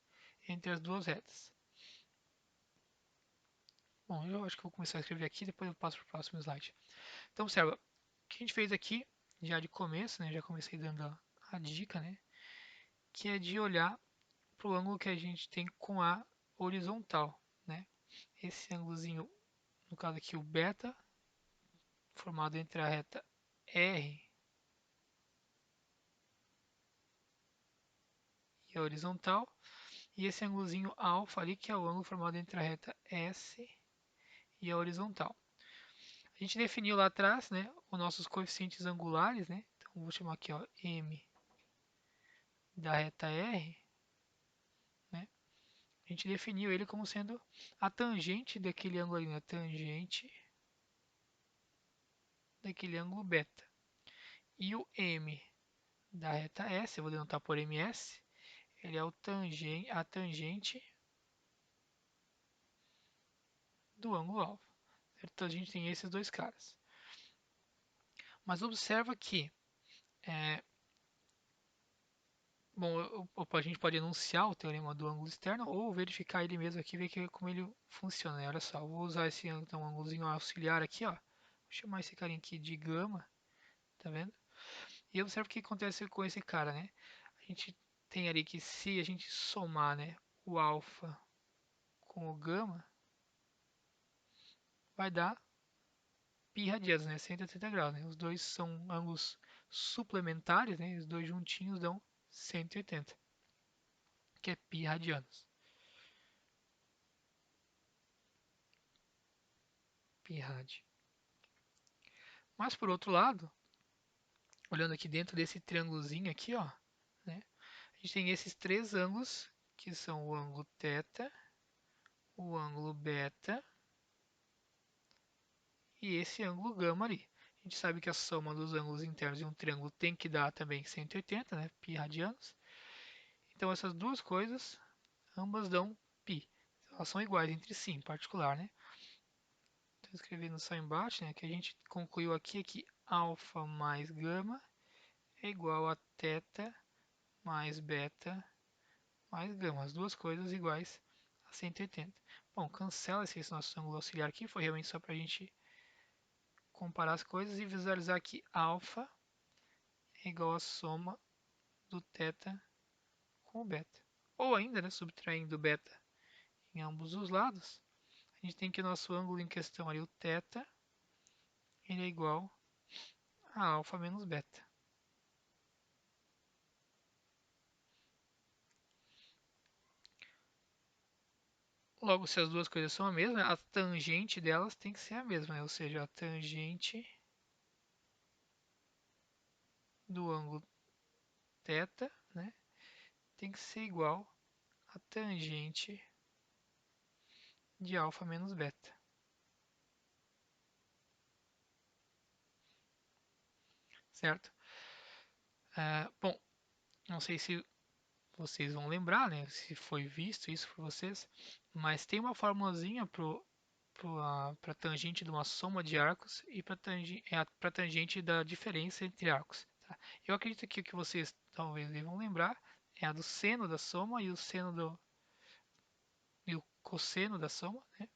entre as duas retas? Bom, eu acho que vou começar a escrever aqui, depois eu passo para o próximo slide. Então, observa, o que a gente fez aqui, já de começo, né, já comecei dando a dica, né, que é de olhar para o ângulo que a gente tem com a horizontal, né? Esse ângulozinho, no caso aqui o beta, formado entre a reta R e a horizontal, e esse ângulozinho alfa ali, que é o ângulo formado entre a reta S e a horizontal. A gente definiu lá atrás, né, os nossos coeficientes angulares, né? Então vou chamar aqui, ó, M da reta R, né? A gente definiu ele como sendo a tangente daquele ângulo ali, né? A tangente daquele ângulo beta. E o M da reta S, eu vou denotar por ms, ele é a tangente do ângulo alfa. Certo? Então a gente tem esses dois caras. Mas observa que, é, bom, a gente pode enunciar o teorema do ângulo externo ou verificar ele mesmo aqui, ver como ele funciona. Né? Olha só, vou usar esse então, ângulozinho auxiliar aqui, ó. Vou chamar esse carinha aqui de gama, tá vendo? E observa o que acontece com esse cara, né? A gente tem ali que se a gente somar, né, o alfa com o gama, vai dar π radianos, né? 180 graus, né? Os dois são ângulos suplementares, né? Os dois juntinhos dão 180, que é π radianos. Π rad. Mas por outro lado, olhando aqui dentro desse triângulozinho aqui, ó, né? A gente tem esses três ângulos, que são o ângulo θ, o ângulo beta e esse ângulo gama ali. A gente sabe que a soma dos ângulos internos de um triângulo tem que dar também 180, né? Π radianos. Então essas duas coisas, ambas dão π. Elas são iguais entre si, em particular, né? Estou escrevendo só embaixo, né? Que a gente concluiu aqui é que alfa mais gama é igual a θ mais beta mais gama. As duas coisas iguais a 180. Bom, cancela esse nosso ângulo auxiliar aqui. Foi realmente só para a gente comparar as coisas e visualizar que alfa é igual a soma do θ com o beta. Ou ainda, né, subtraindo o beta em ambos os lados, a gente tem que o nosso ângulo em questão ali, o θ, ele é igual a alfa menos beta. Logo, se as duas coisas são a mesma, a tangente delas tem que ser a mesma, né? Ou seja, a tangente do ângulo θ, né, tem que ser igual a tangente de alfa menos beta. Certo? Bom, não sei se vocês vão lembrar, né? Se foi visto isso por vocês. Mas tem uma formulazinha para tangente de uma soma de arcos e para tangente da diferença entre arcos. Tá? Eu acredito que o que vocês talvez devam lembrar é a do seno da soma e e o cosseno da soma, né?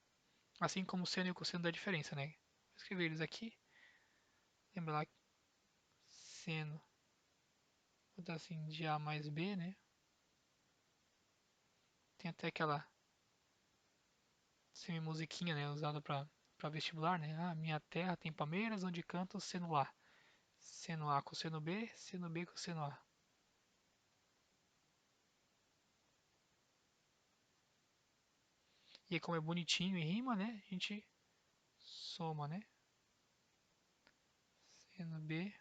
Assim como o seno e o cosseno da diferença, né? Vou escrever eles aqui. Lembra lá, seno, vou botar assim de A mais B, né? Tem até aquela semi-musiquinha, né? Usada para vestibular, né? Ah, minha terra tem palmeiras onde canta o seno A. Seno A cosseno B, seno B cosseno A. E aí, como é bonitinho e rima, né? A gente soma, né? Seno B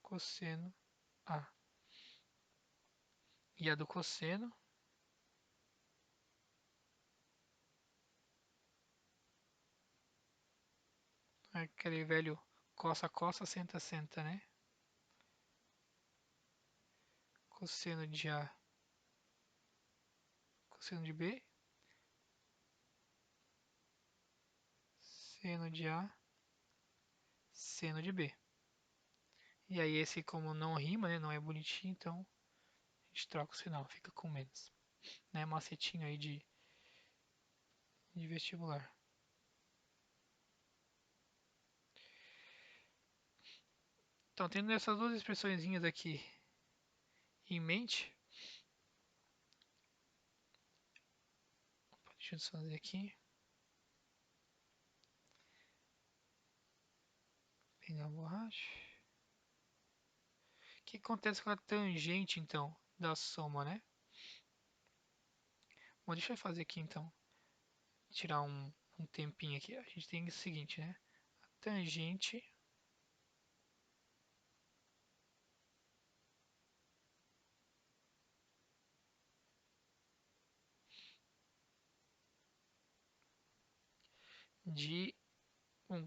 cosseno A. E a do cosseno é aquele velho coça, coça, senta, senta, né? Cosseno de A, cosseno de B, seno de A, seno de B. E aí esse como não rima, né? Não é bonitinho, então a gente troca o sinal, fica com menos. Né? Macetinho aí de vestibular. Então, tendo essas duas expressõezinhas aqui em mente, deixa eu fazer aqui, pegar a borracha. O que acontece com a tangente, então, da soma, né? Bom, deixa eu fazer aqui, então, tirar um tempinho aqui. A gente tem o seguinte, né? A tangente de, vou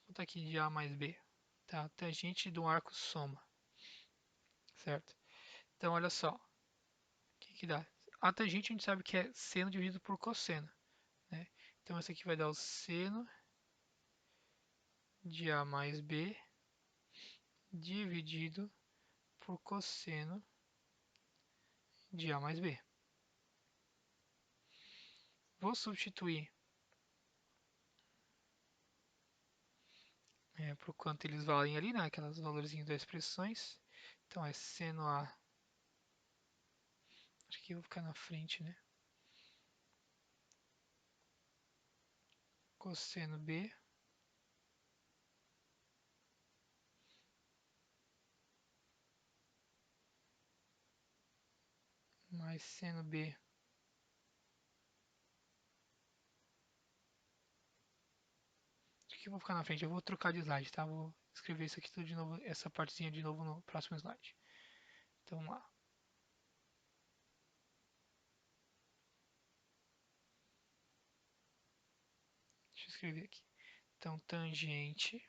botar aqui de A mais B, tá? Tangente do arco soma, certo? Então, olha só, o que dá? A tangente a gente sabe que é seno dividido por cosseno, né? Então, isso aqui vai dar o seno de A mais B dividido por cosseno de A mais B. Vou substituir por quanto eles valem ali, né? Aquelas valorzinhos das expressões. Então, é seno A, acho que eu vou ficar na frente, né? Cosseno B mais seno B. Acho que eu vou ficar na frente. Eu vou trocar de slide, tá? Vou escrever isso aqui tudo de novo, essa partezinha de novo no próximo slide. Então, vamos lá. Deixa eu escrever aqui. Então, tangente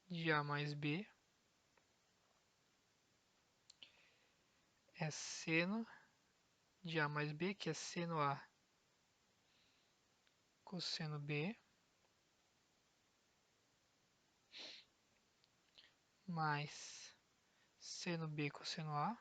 de A mais B é seno de A mais B, que é seno A cosseno B, mais seno B cosseno A,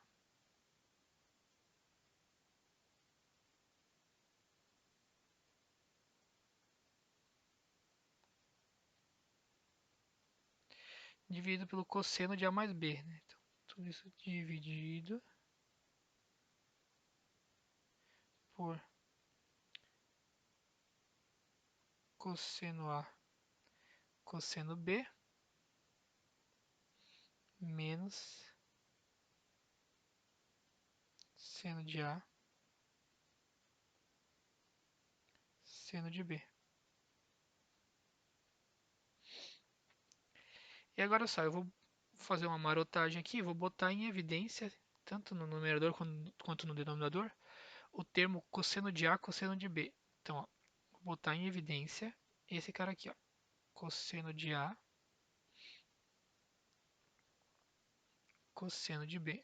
dividido pelo cosseno de A mais B, né? Então, tudo isso dividido por cosseno A cosseno B menos seno de A seno de B. E agora só, eu vou fazer uma marotagem aqui, vou botar em evidência, tanto no numerador quanto no denominador, o termo cosseno de A cosseno de B. Então, ó, vou botar em evidência esse cara aqui, ó, cosseno de A, cosseno de B.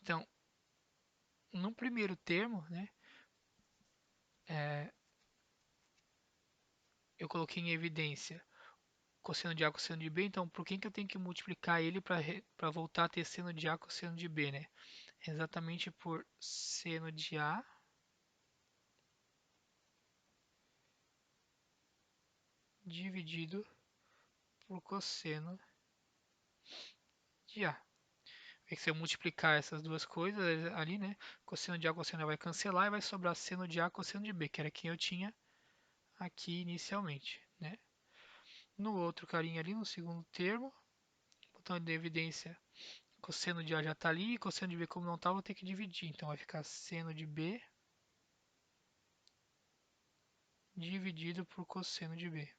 Então, no primeiro termo, né, eu coloquei em evidência cosseno de A, cosseno de B, então por que eu tenho que multiplicar ele para voltar a ter seno de A, cosseno de B, né? Exatamente por seno de A dividido por cosseno de A. É que se eu multiplicar essas duas coisas ali, né? Cosseno de A, cosseno de A vai cancelar e vai sobrar seno de A, cosseno de B, que era quem eu tinha aqui inicialmente, né? No outro carinha ali, no segundo termo, botando de evidência, cosseno de A já está ali, e cosseno de B como não está, vou ter que dividir. Então vai ficar seno de B dividido por cosseno de B.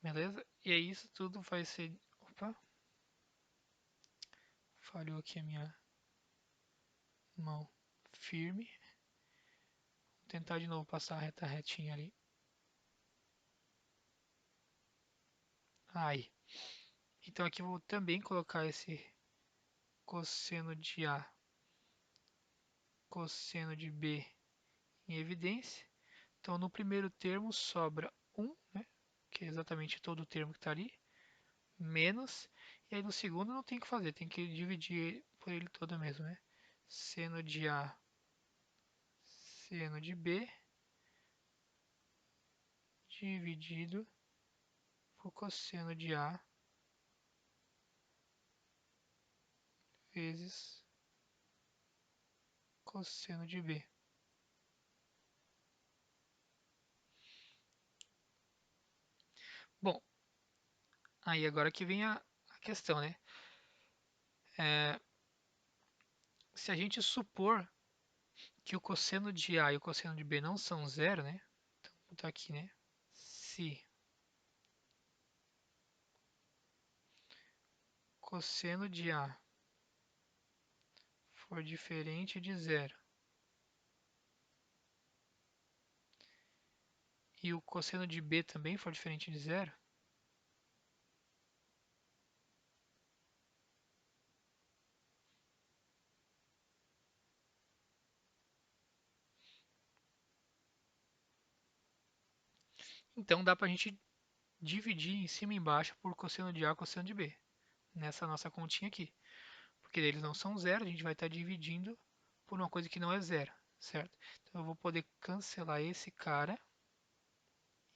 Beleza? E aí isso tudo vai ser... Opa! Falhou aqui a minha mão firme. Vou tentar de novo passar a reta retinha ali. Aí. Então aqui eu vou também colocar esse cosseno de A, cosseno de B em evidência. Então no primeiro termo sobra 1, né, que é exatamente todo o termo que está ali, menos, e aí no segundo não tem o que fazer, tem que dividir por ele todo mesmo, né? Seno de A, seno de B, dividido por cosseno de A vezes cosseno de B. Bom, aí agora que vem a questão, né? Se a gente supor que o cosseno de A e o cosseno de B não são zero, né? Então, vou botar aqui, né? Se cosseno de A for diferente de zero e o cosseno de B também for diferente de zero, então dá para a gente dividir em cima e embaixo por cosseno de A e cosseno de B, nessa nossa continha aqui. Porque eles não são zero, a gente vai estar dividindo por uma coisa que não é zero, certo? Então eu vou poder cancelar esse cara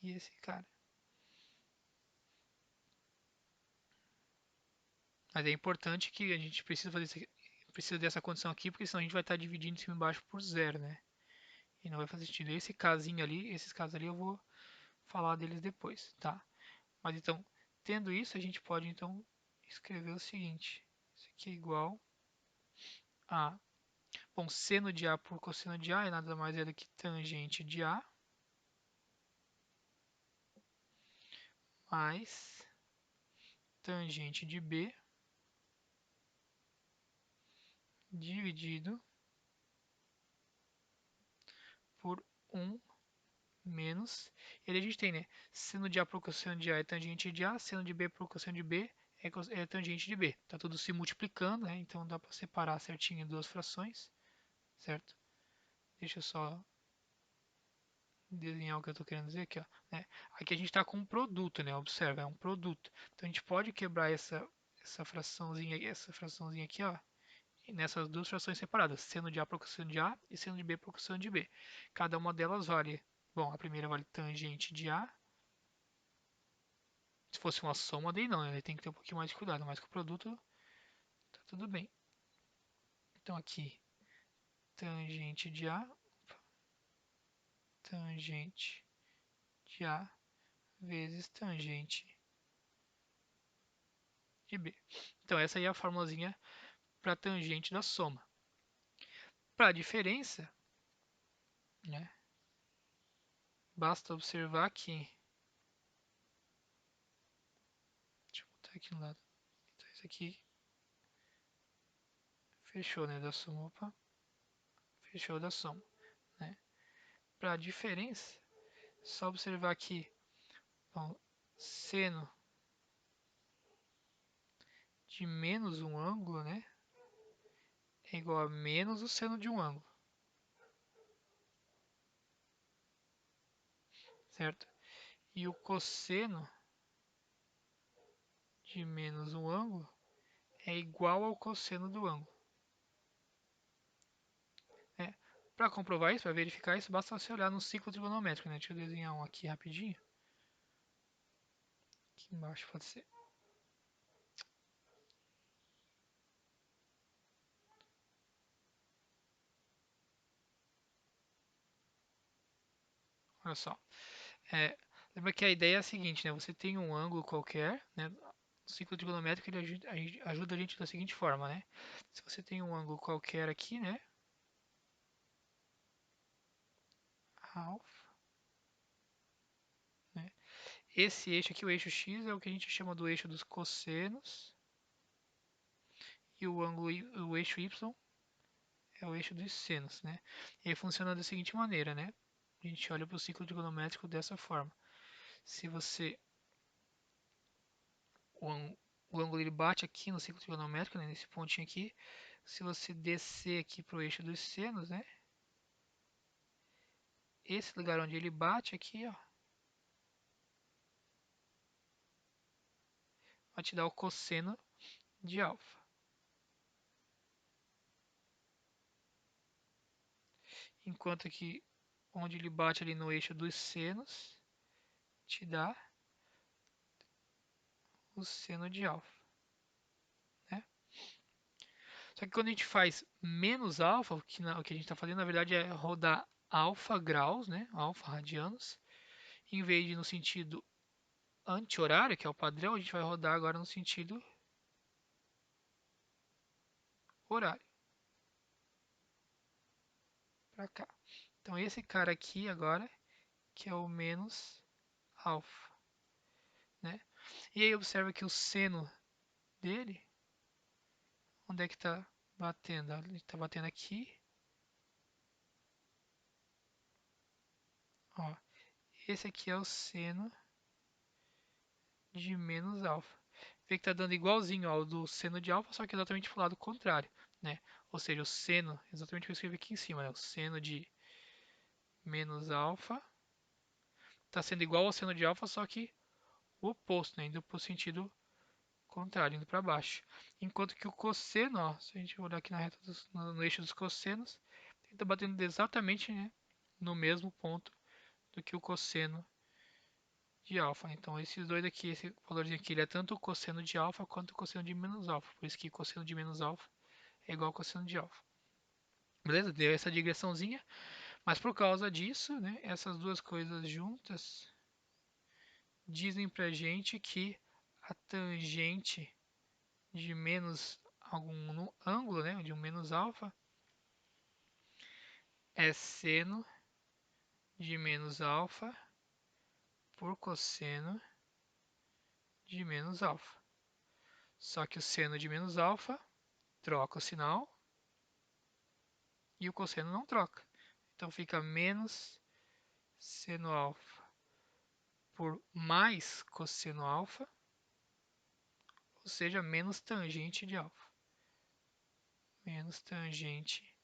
e esse cara. Mas é importante que a gente precisa dessa condição aqui, porque senão a gente vai estar dividindo em cima e embaixo por zero, né? E não vai fazer sentido. Esse casinho ali, esses casos ali eu vou falar deles depois, tá? Mas então, tendo isso, a gente pode então escrever o seguinte. Isso aqui é igual a... Bom, seno de A por cosseno de A é nada mais é do que tangente de A mais tangente de B dividido por 1 menos. E aí a gente tem, né? Seno de A por cosseno de A é tangente de A, seno de B por cosseno de B é tangente de B. Tá tudo se multiplicando, né? Então dá para separar certinho em duas frações, certo? Deixa eu só desenhar o que eu estou querendo dizer aqui, ó, né? Aqui a gente está com um produto, né? Observa, é um produto. Então a gente pode quebrar essa fraçãozinha aqui, ó, nessas duas frações separadas, seno de A por cosseno de A e seno de B por cosseno de B. Cada uma delas vale, bom, a primeira vale tangente de A. Se fosse uma soma, daí não, né? Tem que ter um pouquinho mais de cuidado, mas com o produto tá tudo bem. Então aqui, tangente de A, tangente de A vezes tangente de B. Então essa aí é a formulazinha para tangente da soma. Para a diferença, né, basta observar que... Deixa eu botar aqui no lado. Isso aqui fechou, né, da soma. Opa, fechou da soma, né? Para a diferença, só observar aqui, bom, seno de menos um ângulo, né, é igual a menos o seno de um ângulo, certo? E o cosseno de menos um ângulo é igual ao cosseno do ângulo. Né? Para comprovar isso, para verificar isso, basta você olhar no ciclo trigonométrico. Né? Deixa eu desenhar um aqui rapidinho. Aqui embaixo pode ser. Olha só. Lembra que a ideia é a seguinte, né? Você tem um ângulo qualquer, né? O ciclo trigonométrico ele ajuda a gente da seguinte forma, né? Se você tem um ângulo qualquer aqui, né? Alfa, né? Esse eixo aqui, o eixo x, é o que a gente chama do eixo dos cossenos. E o ângulo, o eixo y é o eixo dos senos, né? E aí funciona da seguinte maneira, né? A gente olha para o ciclo trigonométrico dessa forma. Se você o ângulo ele bate aqui no ciclo trigonométrico, né, nesse pontinho aqui. Se você descer aqui para o eixo dos senos, né? Esse lugar onde ele bate aqui, ó, vai te dar o cosseno de alfa. Enquanto que onde ele bate ali no eixo dos senos, te dá o seno de alfa, né? Só que quando a gente faz menos alfa, o que a gente está fazendo na verdade é rodar alfa graus, né? Alfa radianos, em vez de no sentido anti-horário, que é o padrão, a gente vai rodar agora no sentido horário, para cá. Então esse cara aqui agora, que é o menos alfa, né? E aí observa que o seno dele, onde é que está batendo? Ele está batendo aqui, ó. Esse aqui é o seno de menos alfa. Vê que está dando igualzinho ao do seno de alfa, só que exatamente para o lado contrário, né? Ou seja, o seno, exatamente o que eu escrevi aqui em cima, né? O seno de menos alfa está sendo igual ao seno de alfa, só que o oposto, né? Indo para o sentido contrário, indo para baixo. Enquanto que o cosseno, ó, se a gente olhar aqui na reta no eixo dos cossenos, ele está batendo exatamente, né, no mesmo ponto do que o cosseno de alfa. Então esses dois aqui, esse valorzinho aqui, ele é tanto o cosseno de alfa quanto o cosseno de menos alfa. Por isso que cosseno de menos alfa é igual ao cosseno de alfa. Beleza? Deu essa digressãozinha. Mas por causa disso, né, essas duas coisas juntas dizem pra gente que a tangente de menos algum ângulo, né, de um menos alfa, é seno de menos alfa por cosseno de menos alfa. Só que o seno de menos alfa troca o sinal e o cosseno não troca. Então fica menos seno alfa por mais cosseno alfa, ou seja, menos tangente de alfa. Menos tangente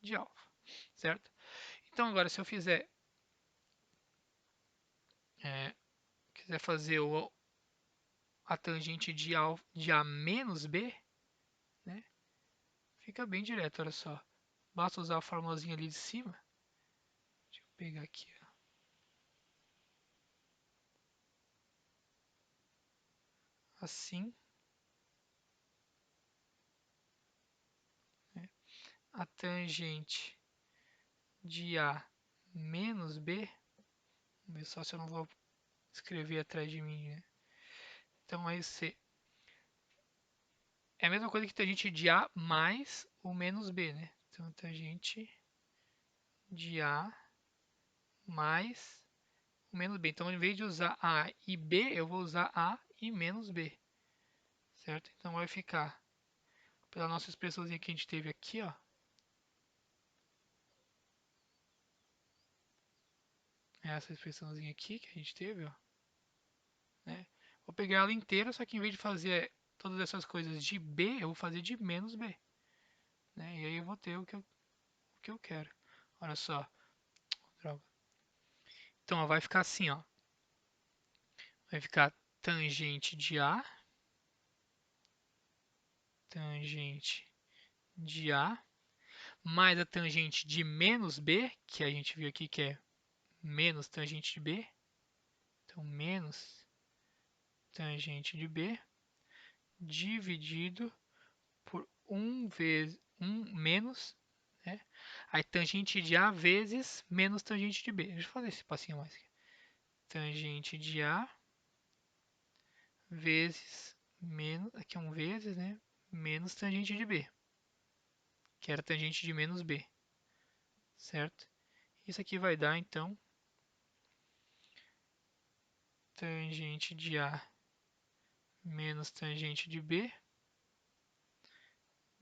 de alfa, certo? Então agora se eu quiser fazer a tangente de A menos B, né? Fica bem direto, olha só. Basta usar a formulazinha ali de cima. Deixa eu pegar aqui, ó. Assim, né? A tangente de A menos B, vamos ver só se eu não vou escrever atrás de mim, né? Então vai ser é a mesma coisa que tangente de A mais o menos B, né? Então tangente de A mais o menos B. Então, em vez de usar A e B, eu vou usar A e menos B. certo? Então vai ficar, pela nossa expressãozinha que a gente teve aqui, ó, essa expressãozinha aqui que a gente teve, ó, né? Vou pegar ela inteira, só que em vez de fazer todas essas coisas de B, eu vou fazer de menos B, né? E aí eu vou ter o que eu quero. Olha só, droga. Então, ó, vai ficar assim, ó. Vai ficar tangente de A, tangente de A, mais a tangente de menos B, que a gente viu aqui que é menos tangente de B. Então, menos tangente de B, dividido por 1 vezes 1 menos, né? Aí tangente de A vezes menos tangente de B. Deixa eu fazer esse passinho mais aqui. Tangente de A vezes menos, aqui é um vezes, né? Menos tangente de B, que era tangente de menos B, certo? Isso aqui vai dar, então, tangente de A menos tangente de B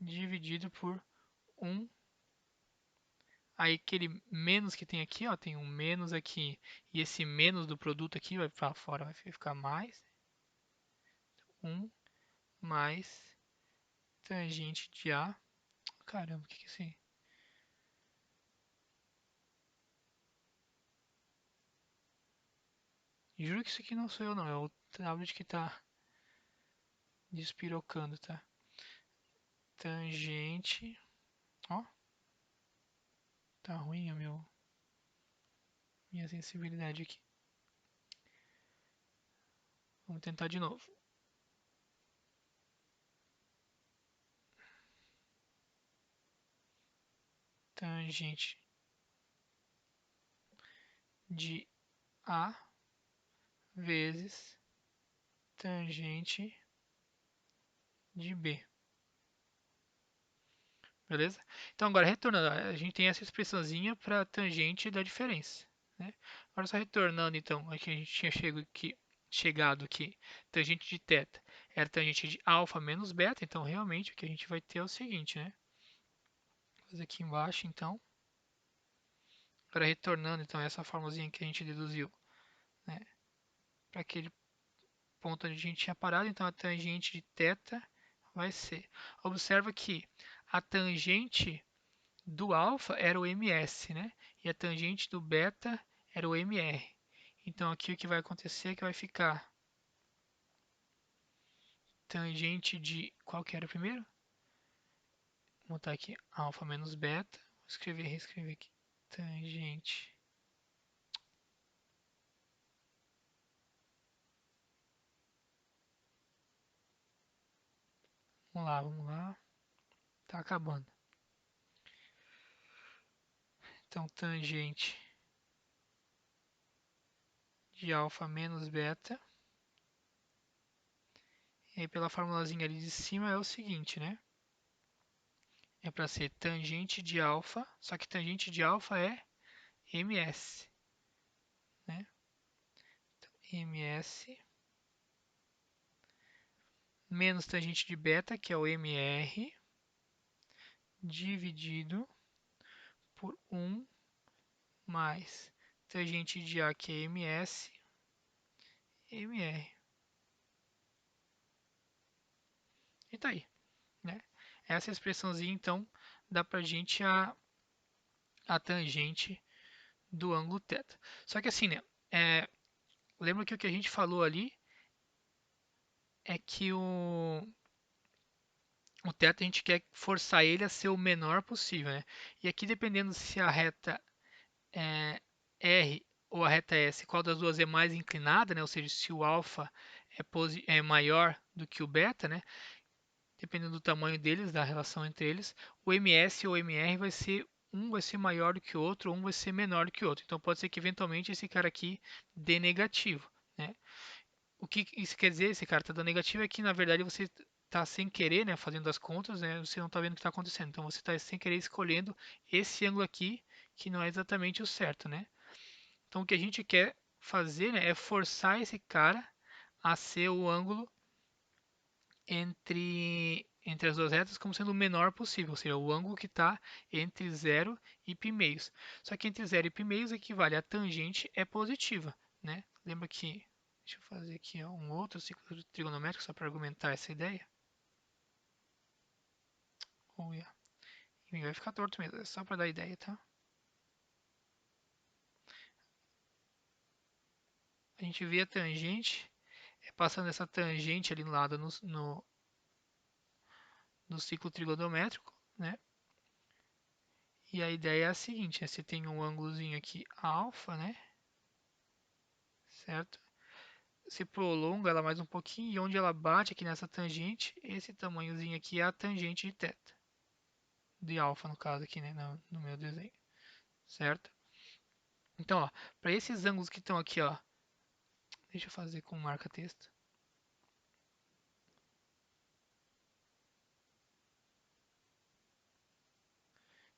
dividido por 1. Aí aquele menos que tem aqui, ó, tem um menos aqui, e esse menos do produto aqui vai para fora, vai ficar mais 1 mais tangente de A. Caramba, o que que é isso aí? Juro que isso aqui não sou eu não, é o tablet que tá despirocando, tá? Tangente, ó, tá ruim a minha sensibilidade aqui. Vamos tentar de novo. Tangente de A vezes tangente de B. Beleza? Então agora retornando, a gente tem essa expressãozinha para tangente da diferença, né? Agora só retornando então, aqui a gente tinha chegado aqui, tangente de θ era tangente de alfa menos beta, então realmente o que a gente vai ter é o seguinte, né? Vou fazer aqui embaixo então, agora retornando então essa formulazinha que a gente deduziu, né? Para aquele ponto onde a gente tinha parado, então a tangente de θ vai ser. Observa que a tangente do alfa era o ms, né? E a tangente do beta era o mr. Então aqui o que vai acontecer é que vai ficar tangente de qual que era o primeiro? Vou botar aqui alfa menos beta. Vou escrever, reescrever aqui. Tangente. Vamos lá, vamos lá. Tá acabando. Então tangente de alfa menos beta. E aí pela formulazinha ali de cima é o seguinte, né? É para ser tangente de alfa, só que tangente de alfa é ms, né? Então, ms menos tangente de beta, que é o mr, dividido por 1 mais tangente de A, que é ms, mr. E tá aí, né? Essa expressãozinha, então, dá pra gente a tangente do ângulo θ. Só que assim, né? Lembra que o que a gente falou ali é que o θ a gente quer forçar ele a ser o menor possível, né? E aqui, dependendo se a reta é, R ou a reta S, qual das duas é mais inclinada, né? Ou seja, se o alfa é maior do que o beta, né? Dependendo do tamanho deles, da relação entre eles, o ms ou mr vai ser um vai ser maior do que o outro, um vai ser menor do que o outro. Então pode ser que eventualmente esse cara aqui dê negativo, né? O que isso quer dizer, esse cara está dando negativo, é que na verdade você está sem querer, né, fazendo as contas, né, você não está vendo o que está acontecendo. Então você está sem querer escolhendo esse ângulo aqui, que não é exatamente o certo, né? Então o que a gente quer fazer, né, é forçar esse cara a ser o ângulo entre as duas retas como sendo o menor possível, ou seja, o ângulo que está entre zero e π meios. Só que entre zero e π meios equivale a tangente é positiva, né? Lembra que, deixa eu fazer aqui ó, um outro ciclo trigonométrico só para argumentar essa ideia. Oh, yeah. E vai ficar torto mesmo, é só para dar ideia, tá? A gente vê a tangente, passando essa tangente ali no lado no ciclo trigonométrico, né? E a ideia é a seguinte, né? Você tem um ângulozinho aqui alfa, né? Certo? Você prolonga ela mais um pouquinho e onde ela bate aqui nessa tangente, esse tamanhozinho aqui é a tangente de θ. De alfa, no caso aqui, né? No meu desenho. Certo? Então, ó, para esses ângulos que estão aqui, ó. Deixa eu fazer com marca-texto.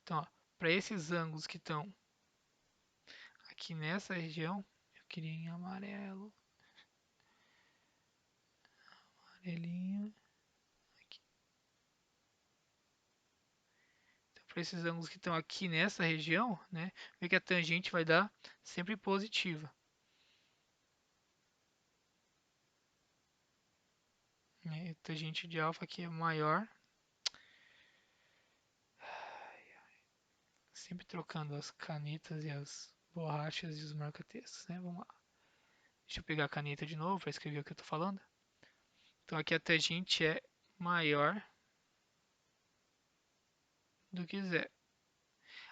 Então, ó, para esses ângulos que estão aqui nessa região, eu queria em amarelo, amarelinho, aqui. Então, para esses ângulos que estão aqui nessa região, né, vê que a tangente vai dar sempre positiva. Né? A tangente de alfa aqui é maior. Sempre trocando as canetas e as borrachas e os marca-textos, né? Vamos lá. Deixa eu pegar a caneta de novo para escrever o que eu estou falando. Então aqui a tangente é maior do que zero.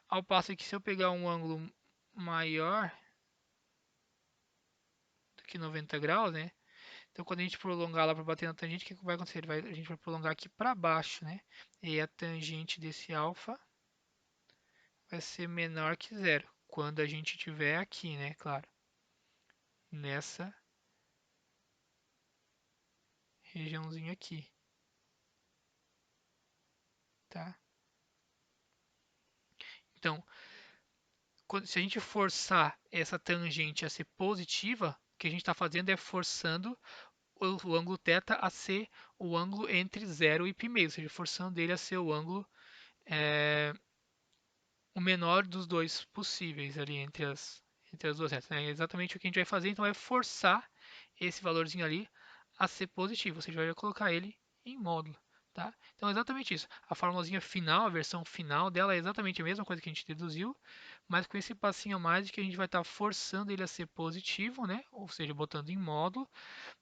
Ao passo que se eu pegar um ângulo maior do que 90 graus, né? Então quando a gente prolongar lá para bater na tangente, o que vai acontecer? A gente vai prolongar aqui para baixo, né? E a tangente desse alfa vai ser menor que zero. Quando a gente estiver aqui, né? Claro. Nessa regiãozinha aqui. Tá? Então, se a gente forçar essa tangente a ser positiva, o que a gente está fazendo é forçando o ângulo θ a ser o ângulo entre zero e π meio, ou seja, forçando ele a ser o ângulo o menor dos dois possíveis ali entre as duas retas. É exatamente o que a gente vai fazer, então é forçar esse valorzinho ali a ser positivo, ou seja, vai colocar ele em módulo. Tá? Então é exatamente isso. A formulazinha final, a versão final dela é exatamente a mesma coisa que a gente deduziu, mas com esse passinho a mais de que a gente vai estar forçando ele a ser positivo, né? Ou seja, botando em módulo,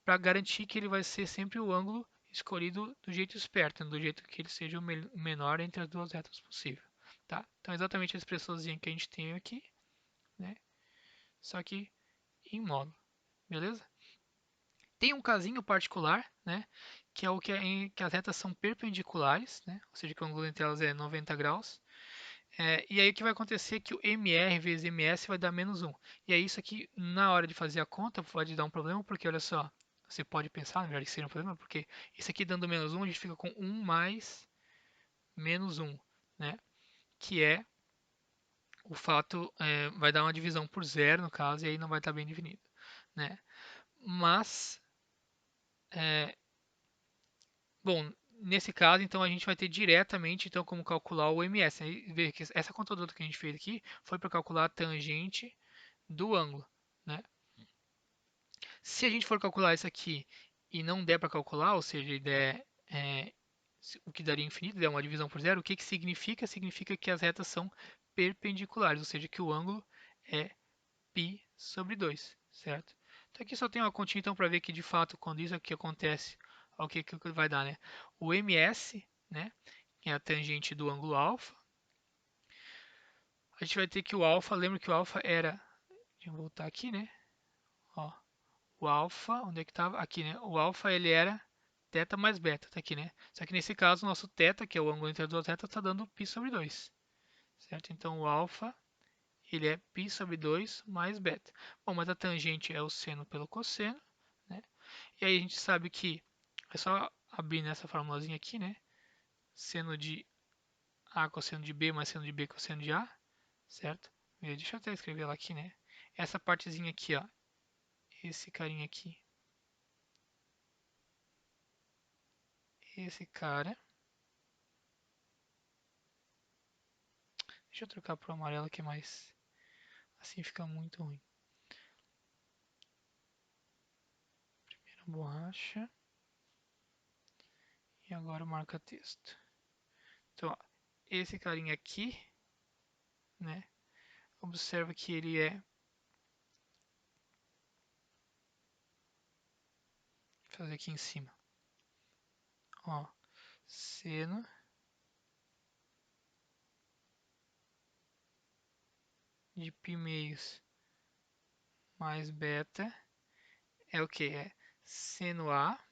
para garantir que ele vai ser sempre o ângulo escolhido do jeito esperto, né? Do jeito que ele seja o menor entre as duas retas possível. Tá? Então é exatamente a expressãozinha que a gente tem aqui, né? Só que em módulo, beleza? Tem um casinho particular, né? Que é o que as retas são perpendiculares, né? Ou seja, que o ângulo entre elas é 90 graus. E aí o que vai acontecer é que o MR vezes MS vai dar menos 1. E aí isso aqui, na hora de fazer a conta, pode dar um problema, porque olha só, você pode pensar, na verdade, que seria um problema, porque isso aqui dando menos 1, a gente fica com 1 mais menos 1, né? Que é o fato, vai dar uma divisão por zero, no caso, e aí não vai estar bem definido, né? Mas, é, bom, nesse caso, então, a gente vai ter diretamente, então, como calcular o MS. Aí, veja que essa conta toda que a gente fez aqui foi para calcular a tangente do ângulo, né? Se a gente for calcular isso aqui e não der para calcular, ou seja, e der o que daria infinito, der uma divisão por zero, o que, que significa? Significa que as retas são perpendiculares, ou seja, que o ângulo é π sobre 2, certo? Então aqui só tem uma continha então para ver que de fato quando isso aqui acontece, o que vai dar, né? O ms, né, que é a tangente do ângulo alfa, a gente vai ter que o alfa, lembra que o alfa era, deixa eu voltar aqui, né? Ó, o alfa, onde é que estava? Aqui, né? O alfa ele era θ mais beta, tá aqui, né? Só que nesse caso o nosso θ, que é o ângulo entre as duas retas, está dando π sobre 2, certo? Então o alfa ele é π sobre 2 mais beta. Bom, mas a tangente é o seno pelo cosseno, né? E aí a gente sabe que é só abrir nessa formulazinha aqui, né? Seno de A cosseno de B mais seno de B cosseno de A, certo? Deixa eu até escrever ela aqui, né? Essa partezinha aqui, ó, esse carinha aqui, esse cara. Deixa eu trocar pro amarelo que é mais... Assim fica muito ruim. Primeira borracha. E agora o marca-texto. Então, ó, esse carinha aqui, né? Observa que ele é... Vou fazer aqui em cima. Ó, seno de π meios mais beta é o que? É seno A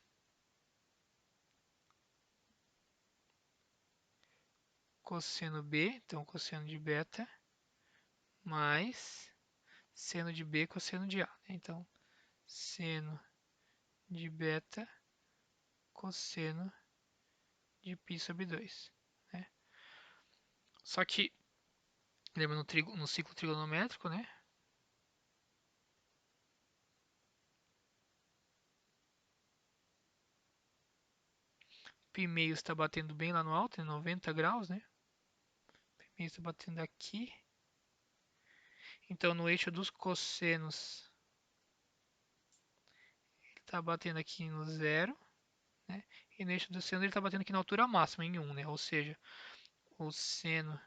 cosseno B, então cosseno de beta, mais seno de B cosseno de A. Então, seno de beta cosseno de π sobre 2. Né? Só que, lembra no ciclo trigonométrico, né? Π meio está batendo bem lá no alto, em 90 graus, né? Π meio está batendo aqui. Então, no eixo dos cossenos, ele está batendo aqui no zero, né? E no eixo do seno ele está batendo aqui na altura máxima, em 1, né? Ou seja, o seno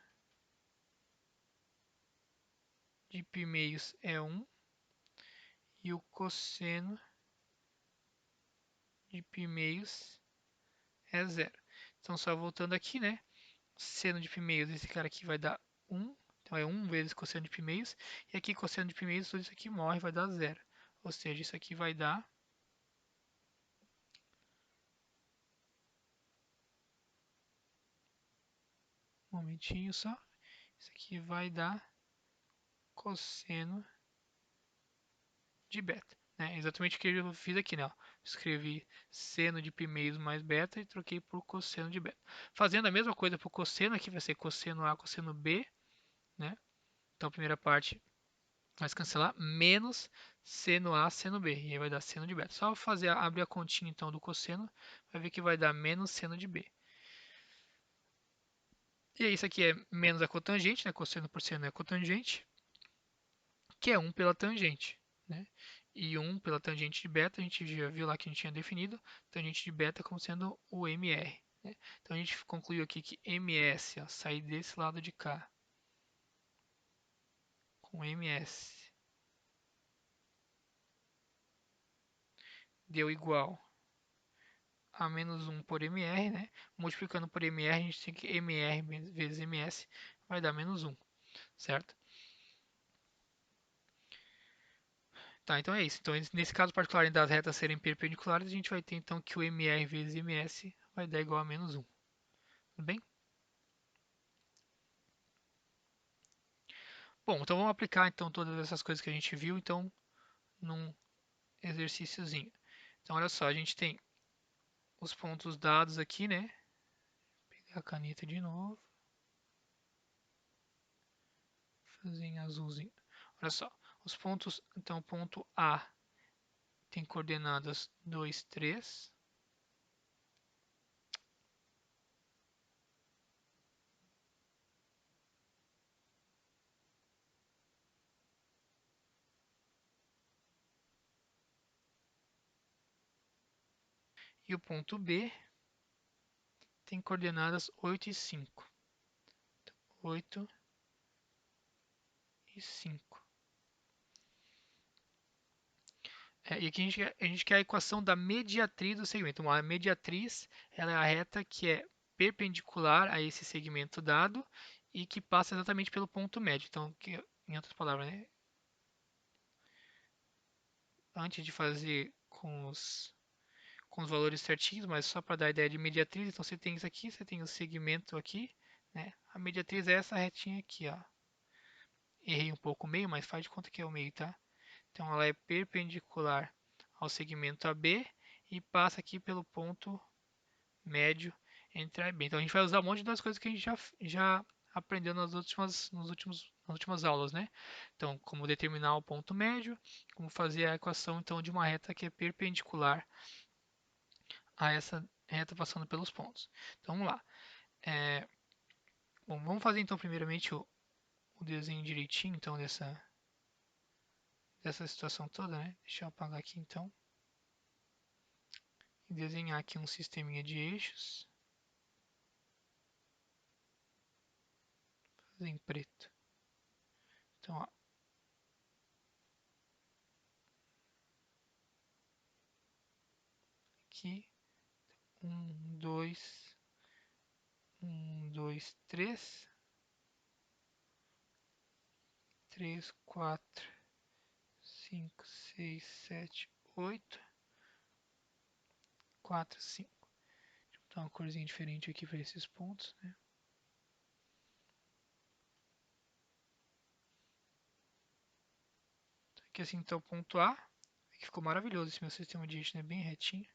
de π meios é 1 e o cosseno de π meios é 0. Então, só voltando aqui, né? Seno de π meios, esse cara aqui vai dar 1. Então, é 1 vezes cosseno de π meios. E aqui, cosseno de π meios, tudo isso aqui morre, vai dar 0. Ou seja, isso aqui vai dar... Um momentinho só. Isso aqui vai dar cosseno de beta. Né? Exatamente o que eu fiz aqui, né? Ó. Escrevi seno de π meios mais beta e troquei por cosseno de beta. Fazendo a mesma coisa para o cosseno, aqui vai ser cosseno A, cosseno B, né? Então a primeira parte vai se cancelar, menos seno A, seno B, e aí vai dar seno de beta. Só fazer, abrir a continha então do cosseno, vai ver que vai dar menos seno de B. E aí isso aqui é menos a cotangente, né? Cosseno por seno é cotangente, que é 1 pela tangente, né? E 1 pela tangente de beta, a gente já viu lá que a gente tinha definido, tangente de beta como sendo o MR. Né? Então a gente concluiu aqui que MS, ó, sair desse lado de cá, com MS, deu igual a menos 1 por MR, né? Multiplicando por MR, a gente tem que MR vezes MS vai dar menos 1, certo? Tá, então é isso. Então, nesse caso particular, das retas serem perpendiculares, a gente vai ter então que o MR vezes MS vai dar igual a menos 1. Tudo bem? Bom, então vamos aplicar então todas essas coisas que a gente viu então num exercíciozinho. Então olha só, a gente tem os pontos dados aqui, né? Vou pegar a caneta de novo. Fazer em azulzinho. Olha só, os pontos, então ponto A tem coordenadas 2, 3. E o ponto B tem coordenadas 8 e 5. 8 e 5. E aqui a gente quer a equação da mediatriz do segmento. Então, a mediatriz ela é a reta que é perpendicular a esse segmento dado e que passa exatamente pelo ponto médio. Então, em outras palavras, né? Antes de fazer com os valores certinhos, mas só para dar a ideia de mediatriz, então você tem isso aqui, você tem o segmento aqui, né? A mediatriz é essa retinha aqui, ó. Errei um pouco o meio, mas faz de conta que é o meio, tá? Então ela é perpendicular ao segmento AB e passa aqui pelo ponto médio entre A e B. Então a gente vai usar um monte das coisas que a gente já aprendeu nas últimas aulas, né? Então, como determinar o ponto médio, como fazer a equação então de uma reta que é perpendicular a essa reta passando pelos pontos. Então vamos lá. Bom, vamos fazer então primeiramente o desenho direitinho então dessa situação toda, né? Deixa eu apagar aqui então. E desenhar aqui um sisteminha de eixos. Fazer em preto. Então, ó. Aqui. 1, 2, 3. 3, 4, 5, 6, 7, 8. 4, 5. Deixa eu botar uma corzinha diferente aqui para esses pontos, né? Aqui assim está o ponto A. Aqui ficou maravilhoso esse meu sistema de eixo, né? Bem retinho.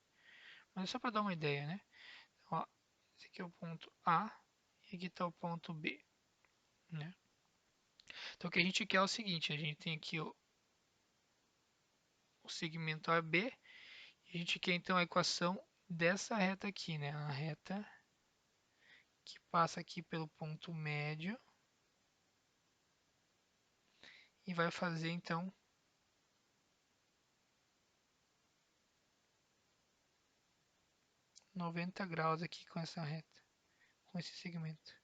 Mas é só para dar uma ideia, né? Então, ó, esse aqui é o ponto A e aqui está o ponto B, né? Então o que a gente quer é o seguinte, a gente tem aqui o segmento AB e a gente quer então a equação dessa reta aqui, né? A reta que passa aqui pelo ponto médio e vai fazer então 90 graus aqui com essa reta, com esse segmento.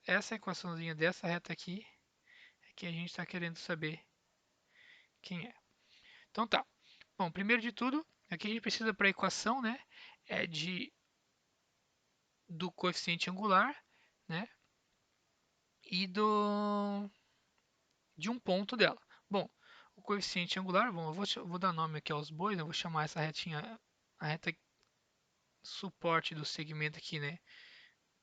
Essa equaçãozinha dessa reta aqui é que a gente está querendo saber quem é. Então tá. Bom, primeiro de tudo, aqui a gente precisa para a equação, né, é do coeficiente angular, né, e de um ponto dela. Bom, o coeficiente angular, bom, eu vou dar nome aqui aos bois, eu vou chamar essa retinha, a reta suporte do segmento aqui, né,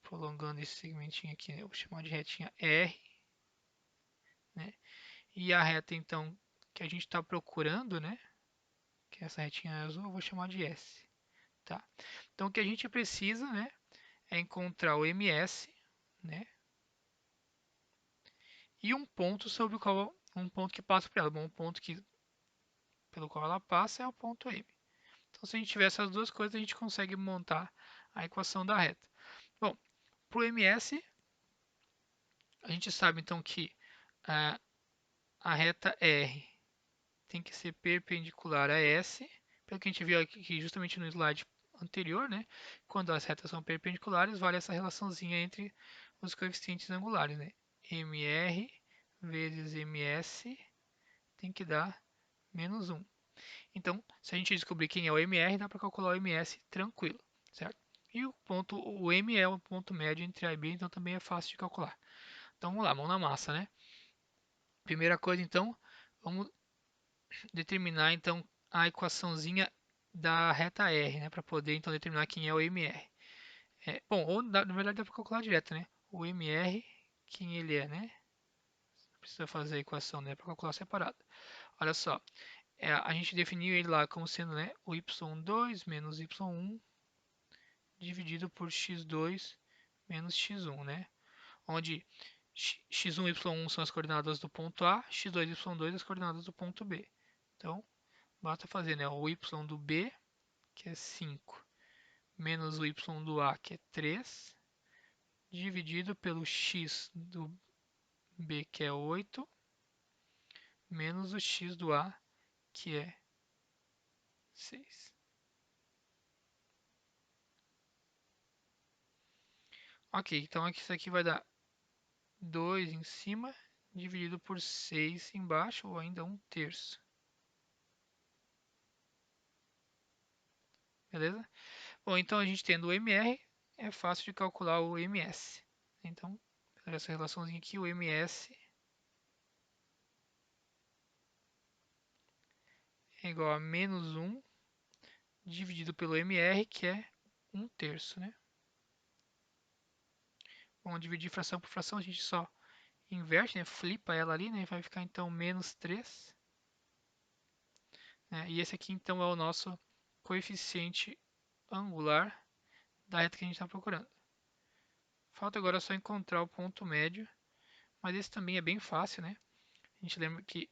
prolongando esse segmentinho aqui, né, eu vou chamar de retinha R, né, e a reta, então, que a gente está procurando, né, que é essa retinha azul, eu vou chamar de S, tá? Então, o que a gente precisa, né, é encontrar o MS, né, e um ponto sobre o qual um ponto que passa por ela. Bom, um ponto pelo qual ela passa é o ponto M. Então, se a gente tiver essas duas coisas, a gente consegue montar a equação da reta. Bom, para o MS, a gente sabe então que a reta R tem que ser perpendicular a S, pelo que a gente viu aqui justamente no slide anterior, né? Quando as retas são perpendiculares, vale essa relaçãozinha entre os coeficientes angulares, né? MR vezes MS tem que dar menos 1. Então, se a gente descobrir quem é o MR, dá para calcular o MS tranquilo, certo? E o M é o ponto médio entre A e B, então também é fácil de calcular. Então vamos lá, mão na massa, né? Primeira coisa, então, vamos determinar então a equaçãozinha da reta R, né, para poder então determinar quem é o MR. Bom, ou na verdade dá para calcular direto, né? O MR, quem ele é, né? Não precisa fazer a equação, né, para calcular separado. Olha só, a gente definiu ele lá como sendo, né, o y2 menos y1 dividido por x2 menos x1, né? Onde x1 e y1 são as coordenadas do ponto A, x2 e y2 as coordenadas do ponto B. Então, basta fazer, né, o y do B, que é 5, menos o y do A, que é 3, dividido pelo x do B, que é 8, menos o x do A, que é 6. Ok, então aqui, isso aqui vai dar 2 em cima, dividido por 6 embaixo, ou ainda 1/3. Beleza? Bom, então a gente tendo o MR, é fácil de calcular o MS. Então, essa relaçãozinha aqui, o MS é igual a menos 1 dividido pelo MR, que é 1/3, né? Bom, dividir fração por fração, a gente só inverte, né? Flipa ela ali, né? Vai ficar então menos 3. Né? E esse aqui então é o nosso coeficiente angular da reta que a gente está procurando. Falta agora só encontrar o ponto médio, Mas esse também é bem fácil, né? A gente lembra que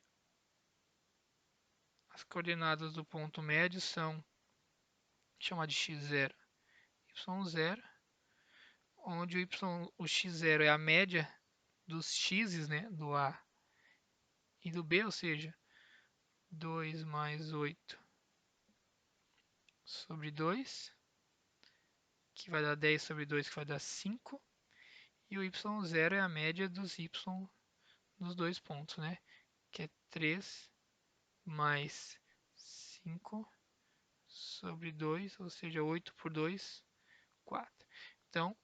as coordenadas do ponto médio são chamadas de x0 y0, onde o x0 é a média dos x's, né, do A e do B, ou seja, 2 mais 8 sobre 2, que vai dar 10 sobre 2, que vai dar 5. E o y0 é a média dos y dos dois pontos, né? Que é 3 mais 5 sobre 2, ou seja, 8 por 2, 4. Então,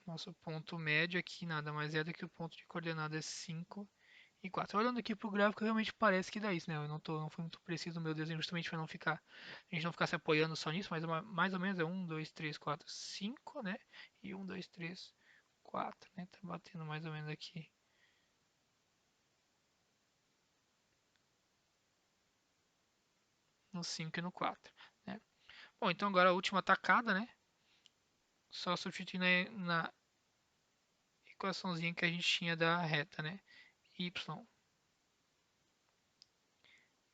nosso ponto médio aqui nada mais é do que o ponto de coordenada 5 e 4. Olhando aqui para o gráfico, realmente parece que dá isso, né? Eu não fui muito preciso no meu desenho, justamente para a gente não ficar se apoiando só nisso, mas mais ou menos é 1, 2, 3, 4, 5, né? E 1, 2, 3, 4, né? Tá batendo mais ou menos aqui no 5 e no 4, né? Bom, então agora a última tacada, né? Só substituir na equaçãozinha que a gente tinha da reta, né? Y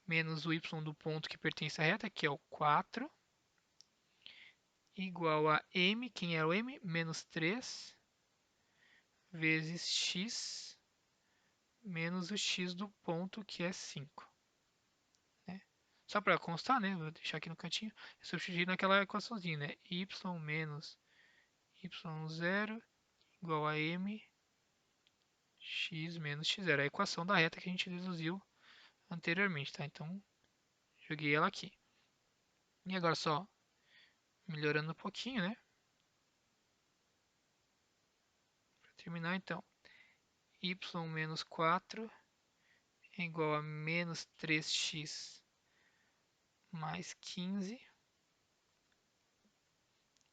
menos o y do ponto que pertence à reta, que é o 4, igual a m, quem é o m? Menos 3 vezes x menos o x do ponto, que é 5. Né? Só para constar, né? Vou deixar aqui no cantinho. Substituir naquela equaçãozinha, né? Y menos y0 igual a m x menos x0. É a equação da reta que a gente deduziu anteriormente, tá? Então, joguei ela aqui. E agora só melhorando um pouquinho, né? Para terminar, então, y menos 4 é igual a menos 3x mais 15,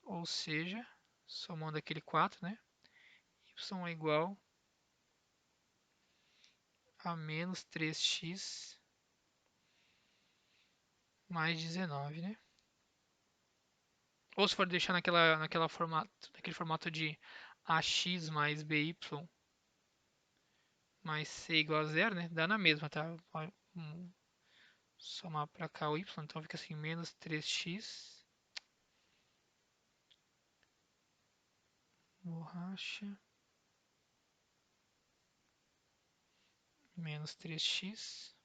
ou seja, somando aquele 4, né? Y é igual a menos 3x mais 19, né? Ou se for deixar naquele formato de ax mais by mais c igual a zero, né? Dá na mesma, tá? Somar para cá o y, então fica assim, menos 3x, borracha, menos 3x,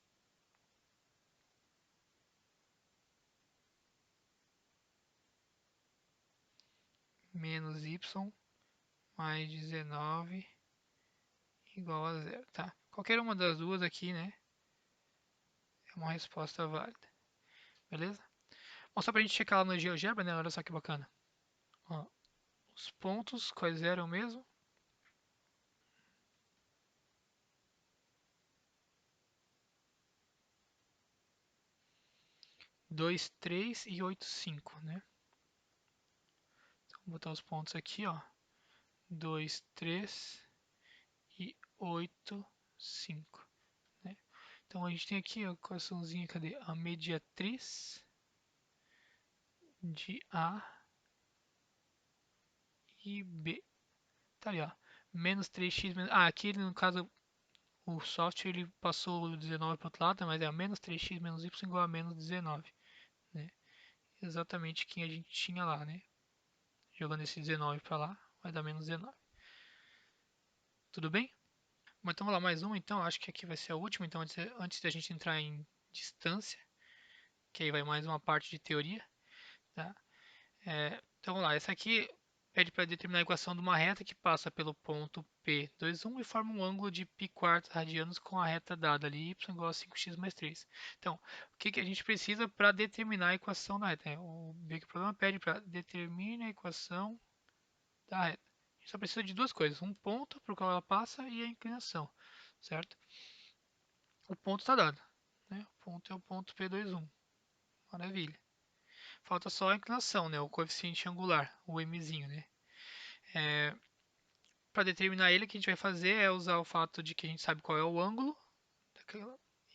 menos y mais 19 igual a zero, tá? Qualquer uma das duas aqui, né, é uma resposta válida, beleza? Bom, só pra gente checar lá no GeoGebra, né, olha só que bacana. Ó, os pontos, quais eram mesmo? 2, 3 e 8, 5, né? Então, vou botar os pontos aqui, ó. 2, 3 e 8, 5, né? Então, a gente tem aqui a equaçãozinha, cadê? A mediatriz de A e B. Tá ali, ó. Menos 3x, menos... Ah, aqui no caso o software ele passou o 19 para o outro lado, mas é a menos 3x menos y igual a menos 19, né? Exatamente quem a gente tinha lá, né? Jogando esse 19 para lá, vai dar menos 19. Tudo bem? Mas então vamos lá, mais uma então, acho que aqui vai ser a última, então antes da gente entrar em distância, que aí vai mais uma parte de teoria, tá? Então vamos lá, essa aqui pede para determinar a equação de uma reta que passa pelo ponto P21 e forma um ângulo de π quartos radianos com a reta dada ali, y igual a 5x mais 3. Então, o que a gente precisa para determinar a equação da reta? O Big Problema pede para determinar a equação da reta. A gente só precisa de duas coisas, um ponto para o qual ela passa e a inclinação, certo? O ponto está dado, né? O ponto é o ponto P21, maravilha. Falta só a inclinação, né? O coeficiente angular, o mzinho, né? Para determinar ele, o que a gente vai fazer é usar o fato de que a gente sabe qual é o ângulo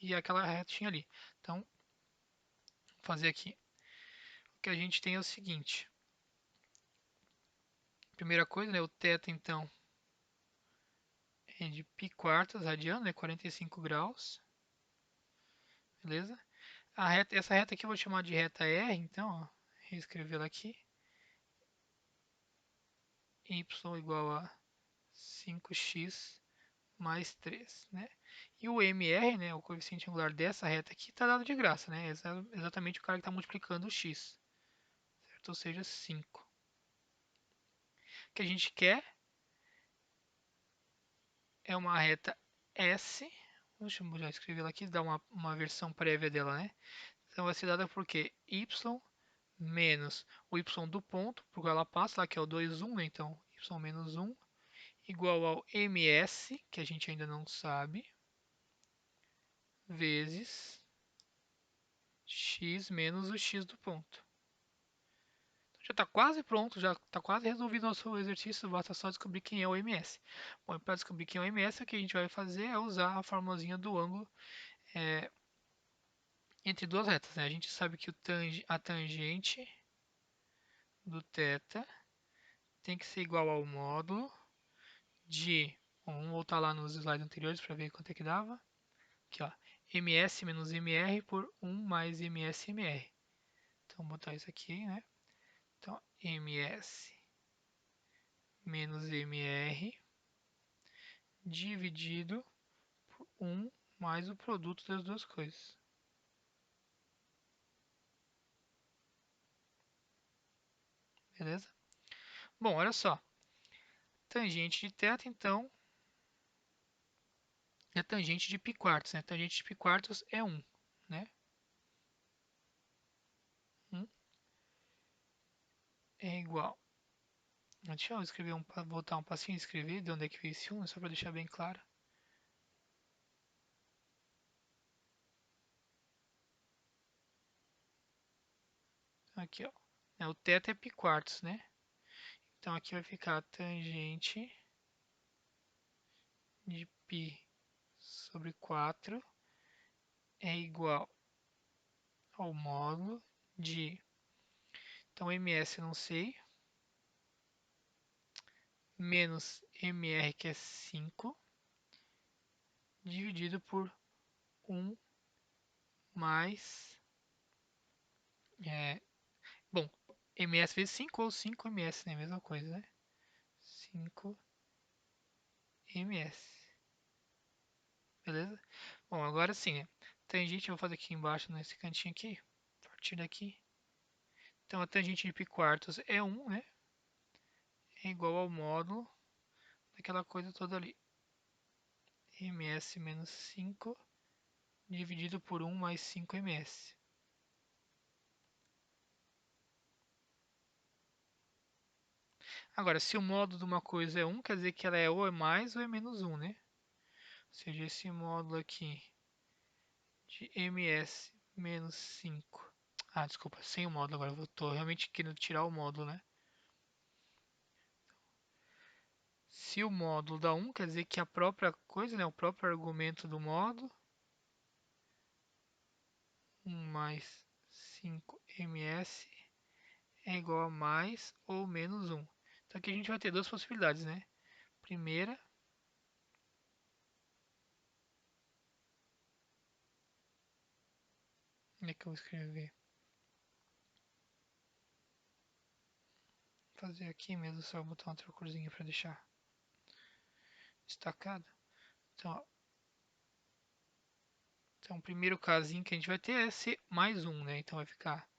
e aquela retinha ali. Então, vou fazer aqui. O que a gente tem é o seguinte. Primeira coisa, né, o θ então é de π quartos radiano, né, 45 graus, beleza? Essa reta aqui eu vou chamar de reta R, então, ó, reescrevê-la aqui. Y igual a 5x mais 3, né? E o MR, né, o coeficiente angular dessa reta aqui, está dado de graça, né? Exatamente o cara que está multiplicando o x, certo? Ou seja, 5. O que a gente quer é uma reta S. Deixa eu já escrever ela aqui, dar uma versão prévia dela, né? Então vai ser dada por quê? Y menos o Y do ponto, porque ela passa lá, que é o 2, 1, né? Então Y menos 1, igual ao ms, que a gente ainda não sabe, vezes x menos o x do ponto. Então, já está quase pronto, já está quase resolvido o nosso exercício, basta só descobrir quem é o ms. Bom, para descobrir quem é o ms, o que a gente vai fazer é usar a formulazinha do ângulo entre duas retas, né? A gente sabe que a tangente do θ tem que ser igual ao módulo de... Bom, vamos voltar lá nos slides anteriores para ver quanto é que dava. Aqui, ó, ms menos mr por 1 mais ms/mr. Então, vou botar isso aqui, né? Então, ms menos mr dividido por 1 mais o produto das duas coisas. Beleza? Bom, olha só. Tangente de θ, então, é tangente de π quartos, né? Tangente de π quartos é 1, né? 1 é igual. Deixa eu escrever voltar um passinho e escrever de onde é que veio esse 1, só para deixar bem claro. Aqui, ó. O θ é π quartos, né? Então aqui vai ficar a tangente de π sobre 4 é igual ao módulo de... Então ms eu não sei, menos mr, que é 5, dividido por 1 mais... bom, ms vezes 5 ou 5ms, né? Mesma coisa, né? 5ms. Beleza? Bom, agora sim, né? Tangente eu vou fazer aqui embaixo, nesse cantinho aqui, a partir daqui. Então a tangente de π quartos é 1, né? É igual ao módulo daquela coisa toda ali. ms menos 5 dividido por 1 mais 5ms. Agora, se o módulo de uma coisa é 1, quer dizer que ela é ou é mais ou é menos 1, né? Ou seja, esse módulo aqui de ms menos 5. Ah, desculpa, sem o módulo agora. Estou realmente querendo tirar o módulo, né? Se o módulo dá 1, quer dizer que a própria coisa, né, o próprio argumento do módulo, 1 mais 5ms é igual a mais ou menos 1. Então aqui a gente vai ter duas possibilidades, né? Primeira, como é que eu vou escrever? Vou fazer aqui mesmo, só botar outra corzinha para deixar destacado. Então, ó, então, o primeiro casinho que a gente vai ter é ser mais 1, né? Então vai ficar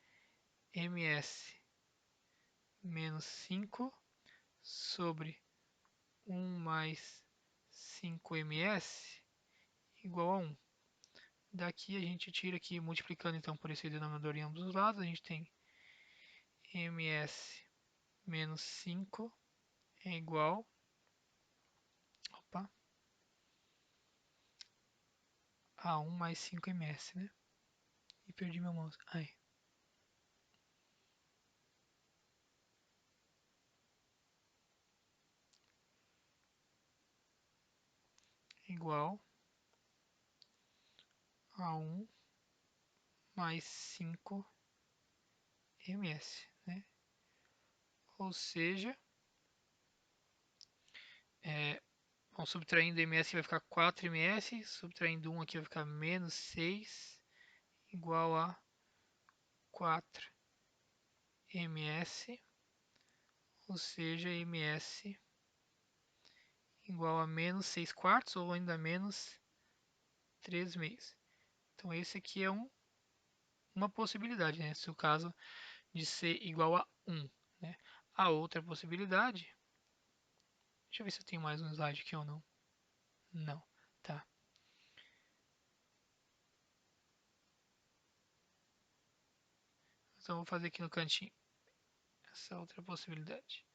ms menos 5 sobre 1 mais 5ms igual a 1. Daqui a gente tira aqui, multiplicando então por esse denominador em ambos os lados, a gente tem ms menos 5 é igual, opa, a 1 mais 5ms, né? E perdi meu mouse. Ai. Igual a 1 mais 5ms, né? Ou seja, Bom, subtraindo ms vai ficar 4ms, subtraindo 1 aqui vai ficar menos 6, igual a 4ms, ou seja, ms igual a menos 6 quartos, ou ainda menos 3 meios. Então esse aqui é uma possibilidade, né? Se o caso de ser igual a 1. Né? A outra possibilidade, deixa eu ver se eu tenho mais um slide aqui ou não. Não, tá. Então vou fazer aqui no cantinho essa outra possibilidade.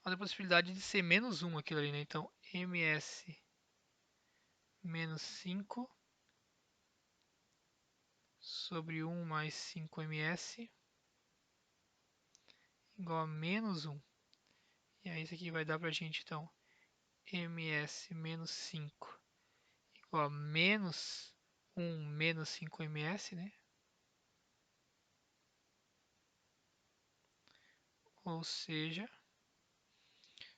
Outra possibilidade de ser menos 1 aquilo ali, né? Então ms menos 5 sobre 1 mais 5ms igual a menos 1. E aí isso aqui vai dar pra gente então ms menos 5 igual a menos 1 menos 5ms, né? Ou seja,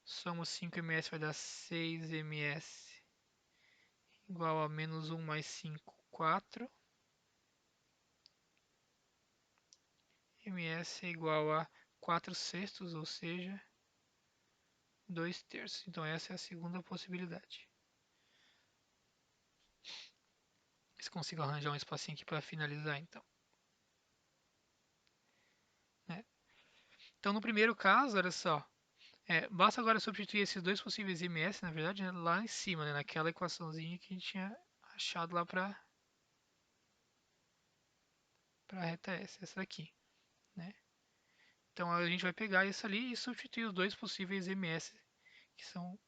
somos 5ms vai dar 6ms igual a menos 1 mais 5, 4. ms é igual a 4 sextos, ou seja, 2 terços. Então essa é a segunda possibilidade. Se consigo arranjar um espacinho aqui para finalizar, então. Né? Então no primeiro caso, olha só, basta agora substituir esses dois possíveis ms, na verdade, né, lá em cima, né, naquela equaçãozinha que a gente tinha achado lá para a reta S, essa daqui. Né? Então a gente vai pegar isso ali e substituir os dois possíveis ms que são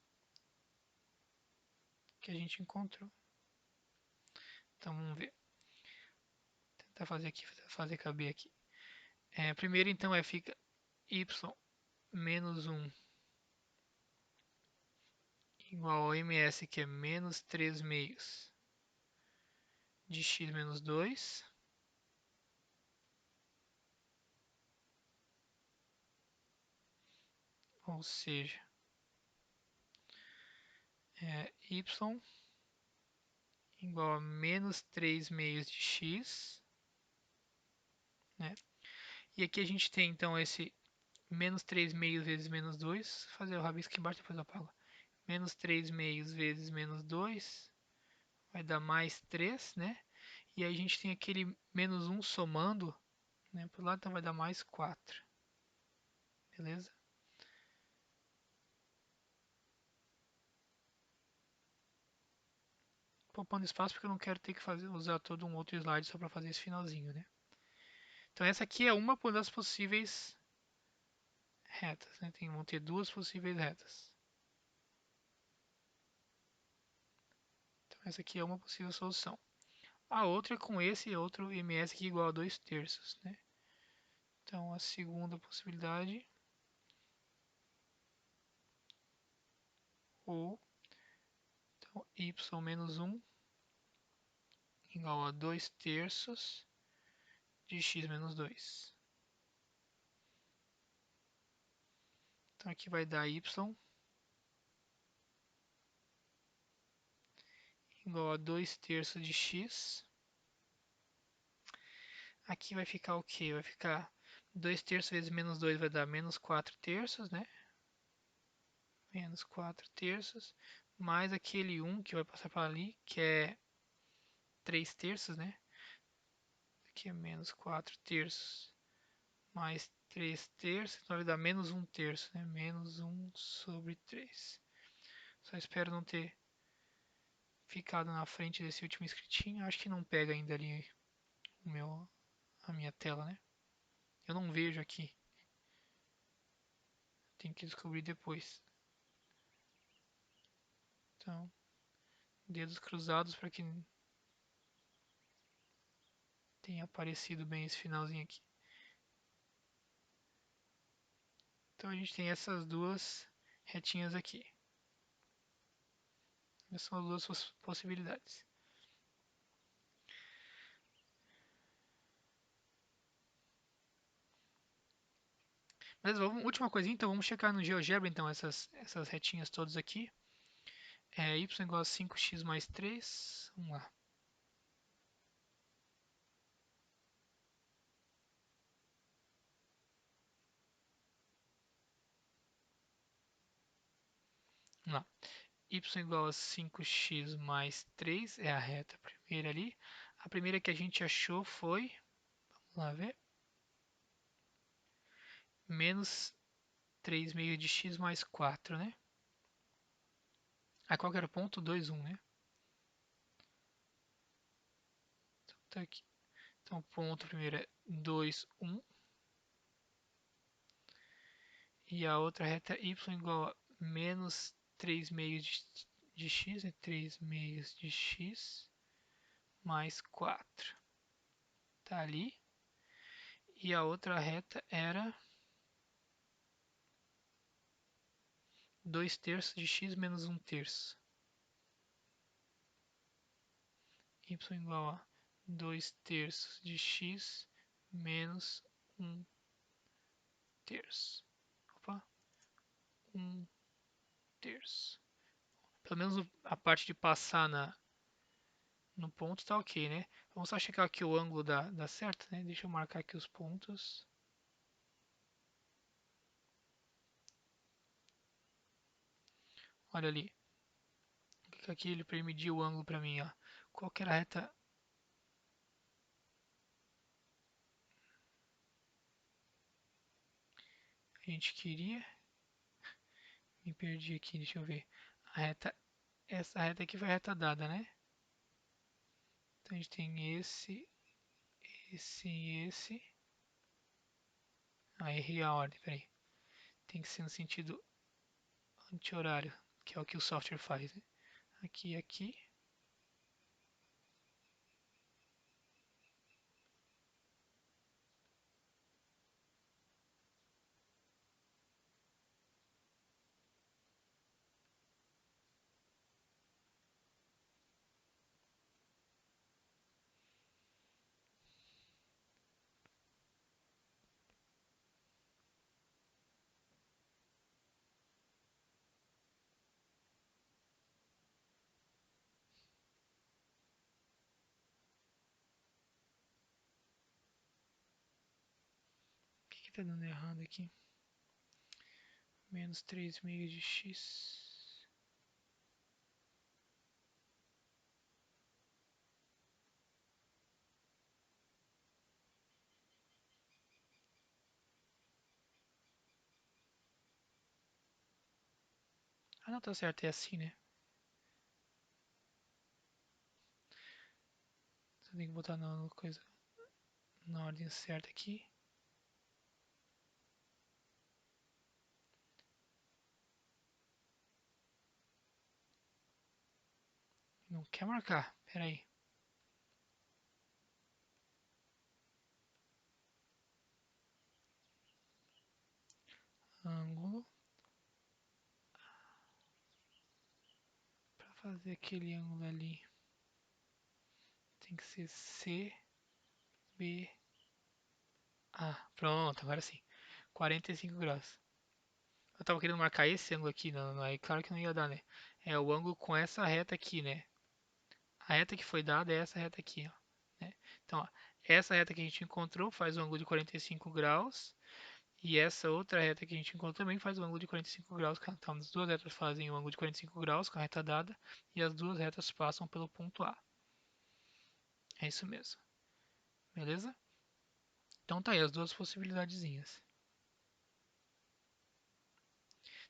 que a gente encontrou. Então vamos ver. Tentar fazer aqui, fazer caber aqui. Primeiro então fica y menos 1 igual ao ms, que é menos 3 meios de x menos 2. Ou seja, y igual a menos 3 meios de x. Né? E aqui a gente tem então esse menos 3 meios vezes menos 2. Vou fazer o rabisco aqui embaixo, depois eu apago. Menos 3 meios vezes menos 2 vai dar mais 3, né? E aí a gente tem aquele menos 1 somando, né, para o lado, então vai dar mais 4. Beleza? Poupando espaço porque eu não quero ter que usar todo um outro slide só para fazer esse finalzinho, né? Então essa aqui é uma das possíveis retas, né? Vão ter duas possíveis retas. Então essa aqui é uma possível solução. A outra é com esse outro ms aqui igual a 2 terços, né? Então a segunda possibilidade, ou então, y menos 1 igual a 2 terços de x menos 2. Então aqui vai dar y igual a 2 terços de x. Aqui vai ficar o quê? Vai ficar 2 terços vezes menos 2 vai dar menos 4 terços, né? Menos 4 terços. Mais aquele 1 que vai passar para ali, que é 3 terços, né? Aqui é menos 4 terços mais 3 terços. Então vai dar menos 1 terço, né? Menos 1 sobre 3. Só espero não ter ficado na frente desse último escritinho. Acho que não pega ainda ali a minha tela, né? Eu não vejo aqui. Tem que descobrir depois. Então, dedos cruzados para que tenha aparecido bem esse finalzinho aqui. Então a gente tem essas duas retinhas aqui. Essas são as duas possibilidades. Beleza, última coisinha, então vamos checar no GeoGebra então essas retinhas todas aqui. Y igual a 5x mais 3. Vamos lá. Vamos lá. Y igual a 5x mais 3 é a reta primeira ali. A primeira que a gente achou foi, vamos lá ver, menos 3 meios de x mais 4, né? Qual que era o ponto? 2, 1, né? Então, tá aqui. Então, o ponto primeiro é 2, 1. E a outra reta y igual a menos 3 meios de x, né? 3 meios de x mais 4. Tá ali. E a outra reta era 2 terços de x menos 1 terço. Y igual a 2 terços de x menos 1 terço. Opa, 1 terço. Pelo menos a parte de passar no ponto tá ok, né? Vamos só checar aqui o ângulo da certa, né? Deixa eu marcar aqui os pontos. Olha ali. Clica aqui ele para medir o ângulo para mim, ó. Qual que era a reta? A gente queria. Me perdi aqui, deixa eu ver. A reta, essa reta aqui foi a reta dada, né? Então a gente tem esse e esse. Errei a ordem, peraí. Tem que ser no sentido anti-horário, que é o que o software faz, né? Aqui e aqui. O que tá dando errado aqui? Menos 3 meios de x. Não, tá certo, é assim, né? Só tem que botar na ordem certa aqui. Não quer marcar, pera aí. Ângulo. Para fazer aquele ângulo ali, tem que ser C, B, A. Pronto, agora sim. 45 graus. Eu tava querendo marcar esse ângulo aqui, não, aí claro que não ia dar, né? É o ângulo com essa reta aqui, né? A reta que foi dada é essa reta aqui, ó, né? Então, ó, essa reta que a gente encontrou faz um ângulo de 45 graus. E essa outra reta que a gente encontrou também faz um ângulo de 45 graus. Então, as duas retas fazem um ângulo de 45 graus com a reta dada. E as duas retas passam pelo ponto A. É isso mesmo. Beleza? Então tá aí as duas possibilidadezinhas.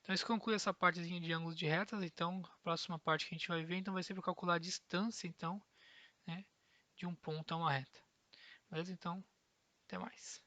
Então isso conclui essa partezinha de ângulos de retas. Então a próxima parte que a gente vai ver então vai ser para calcular a distância então, né, de um ponto a uma reta. Beleza? Então, até mais.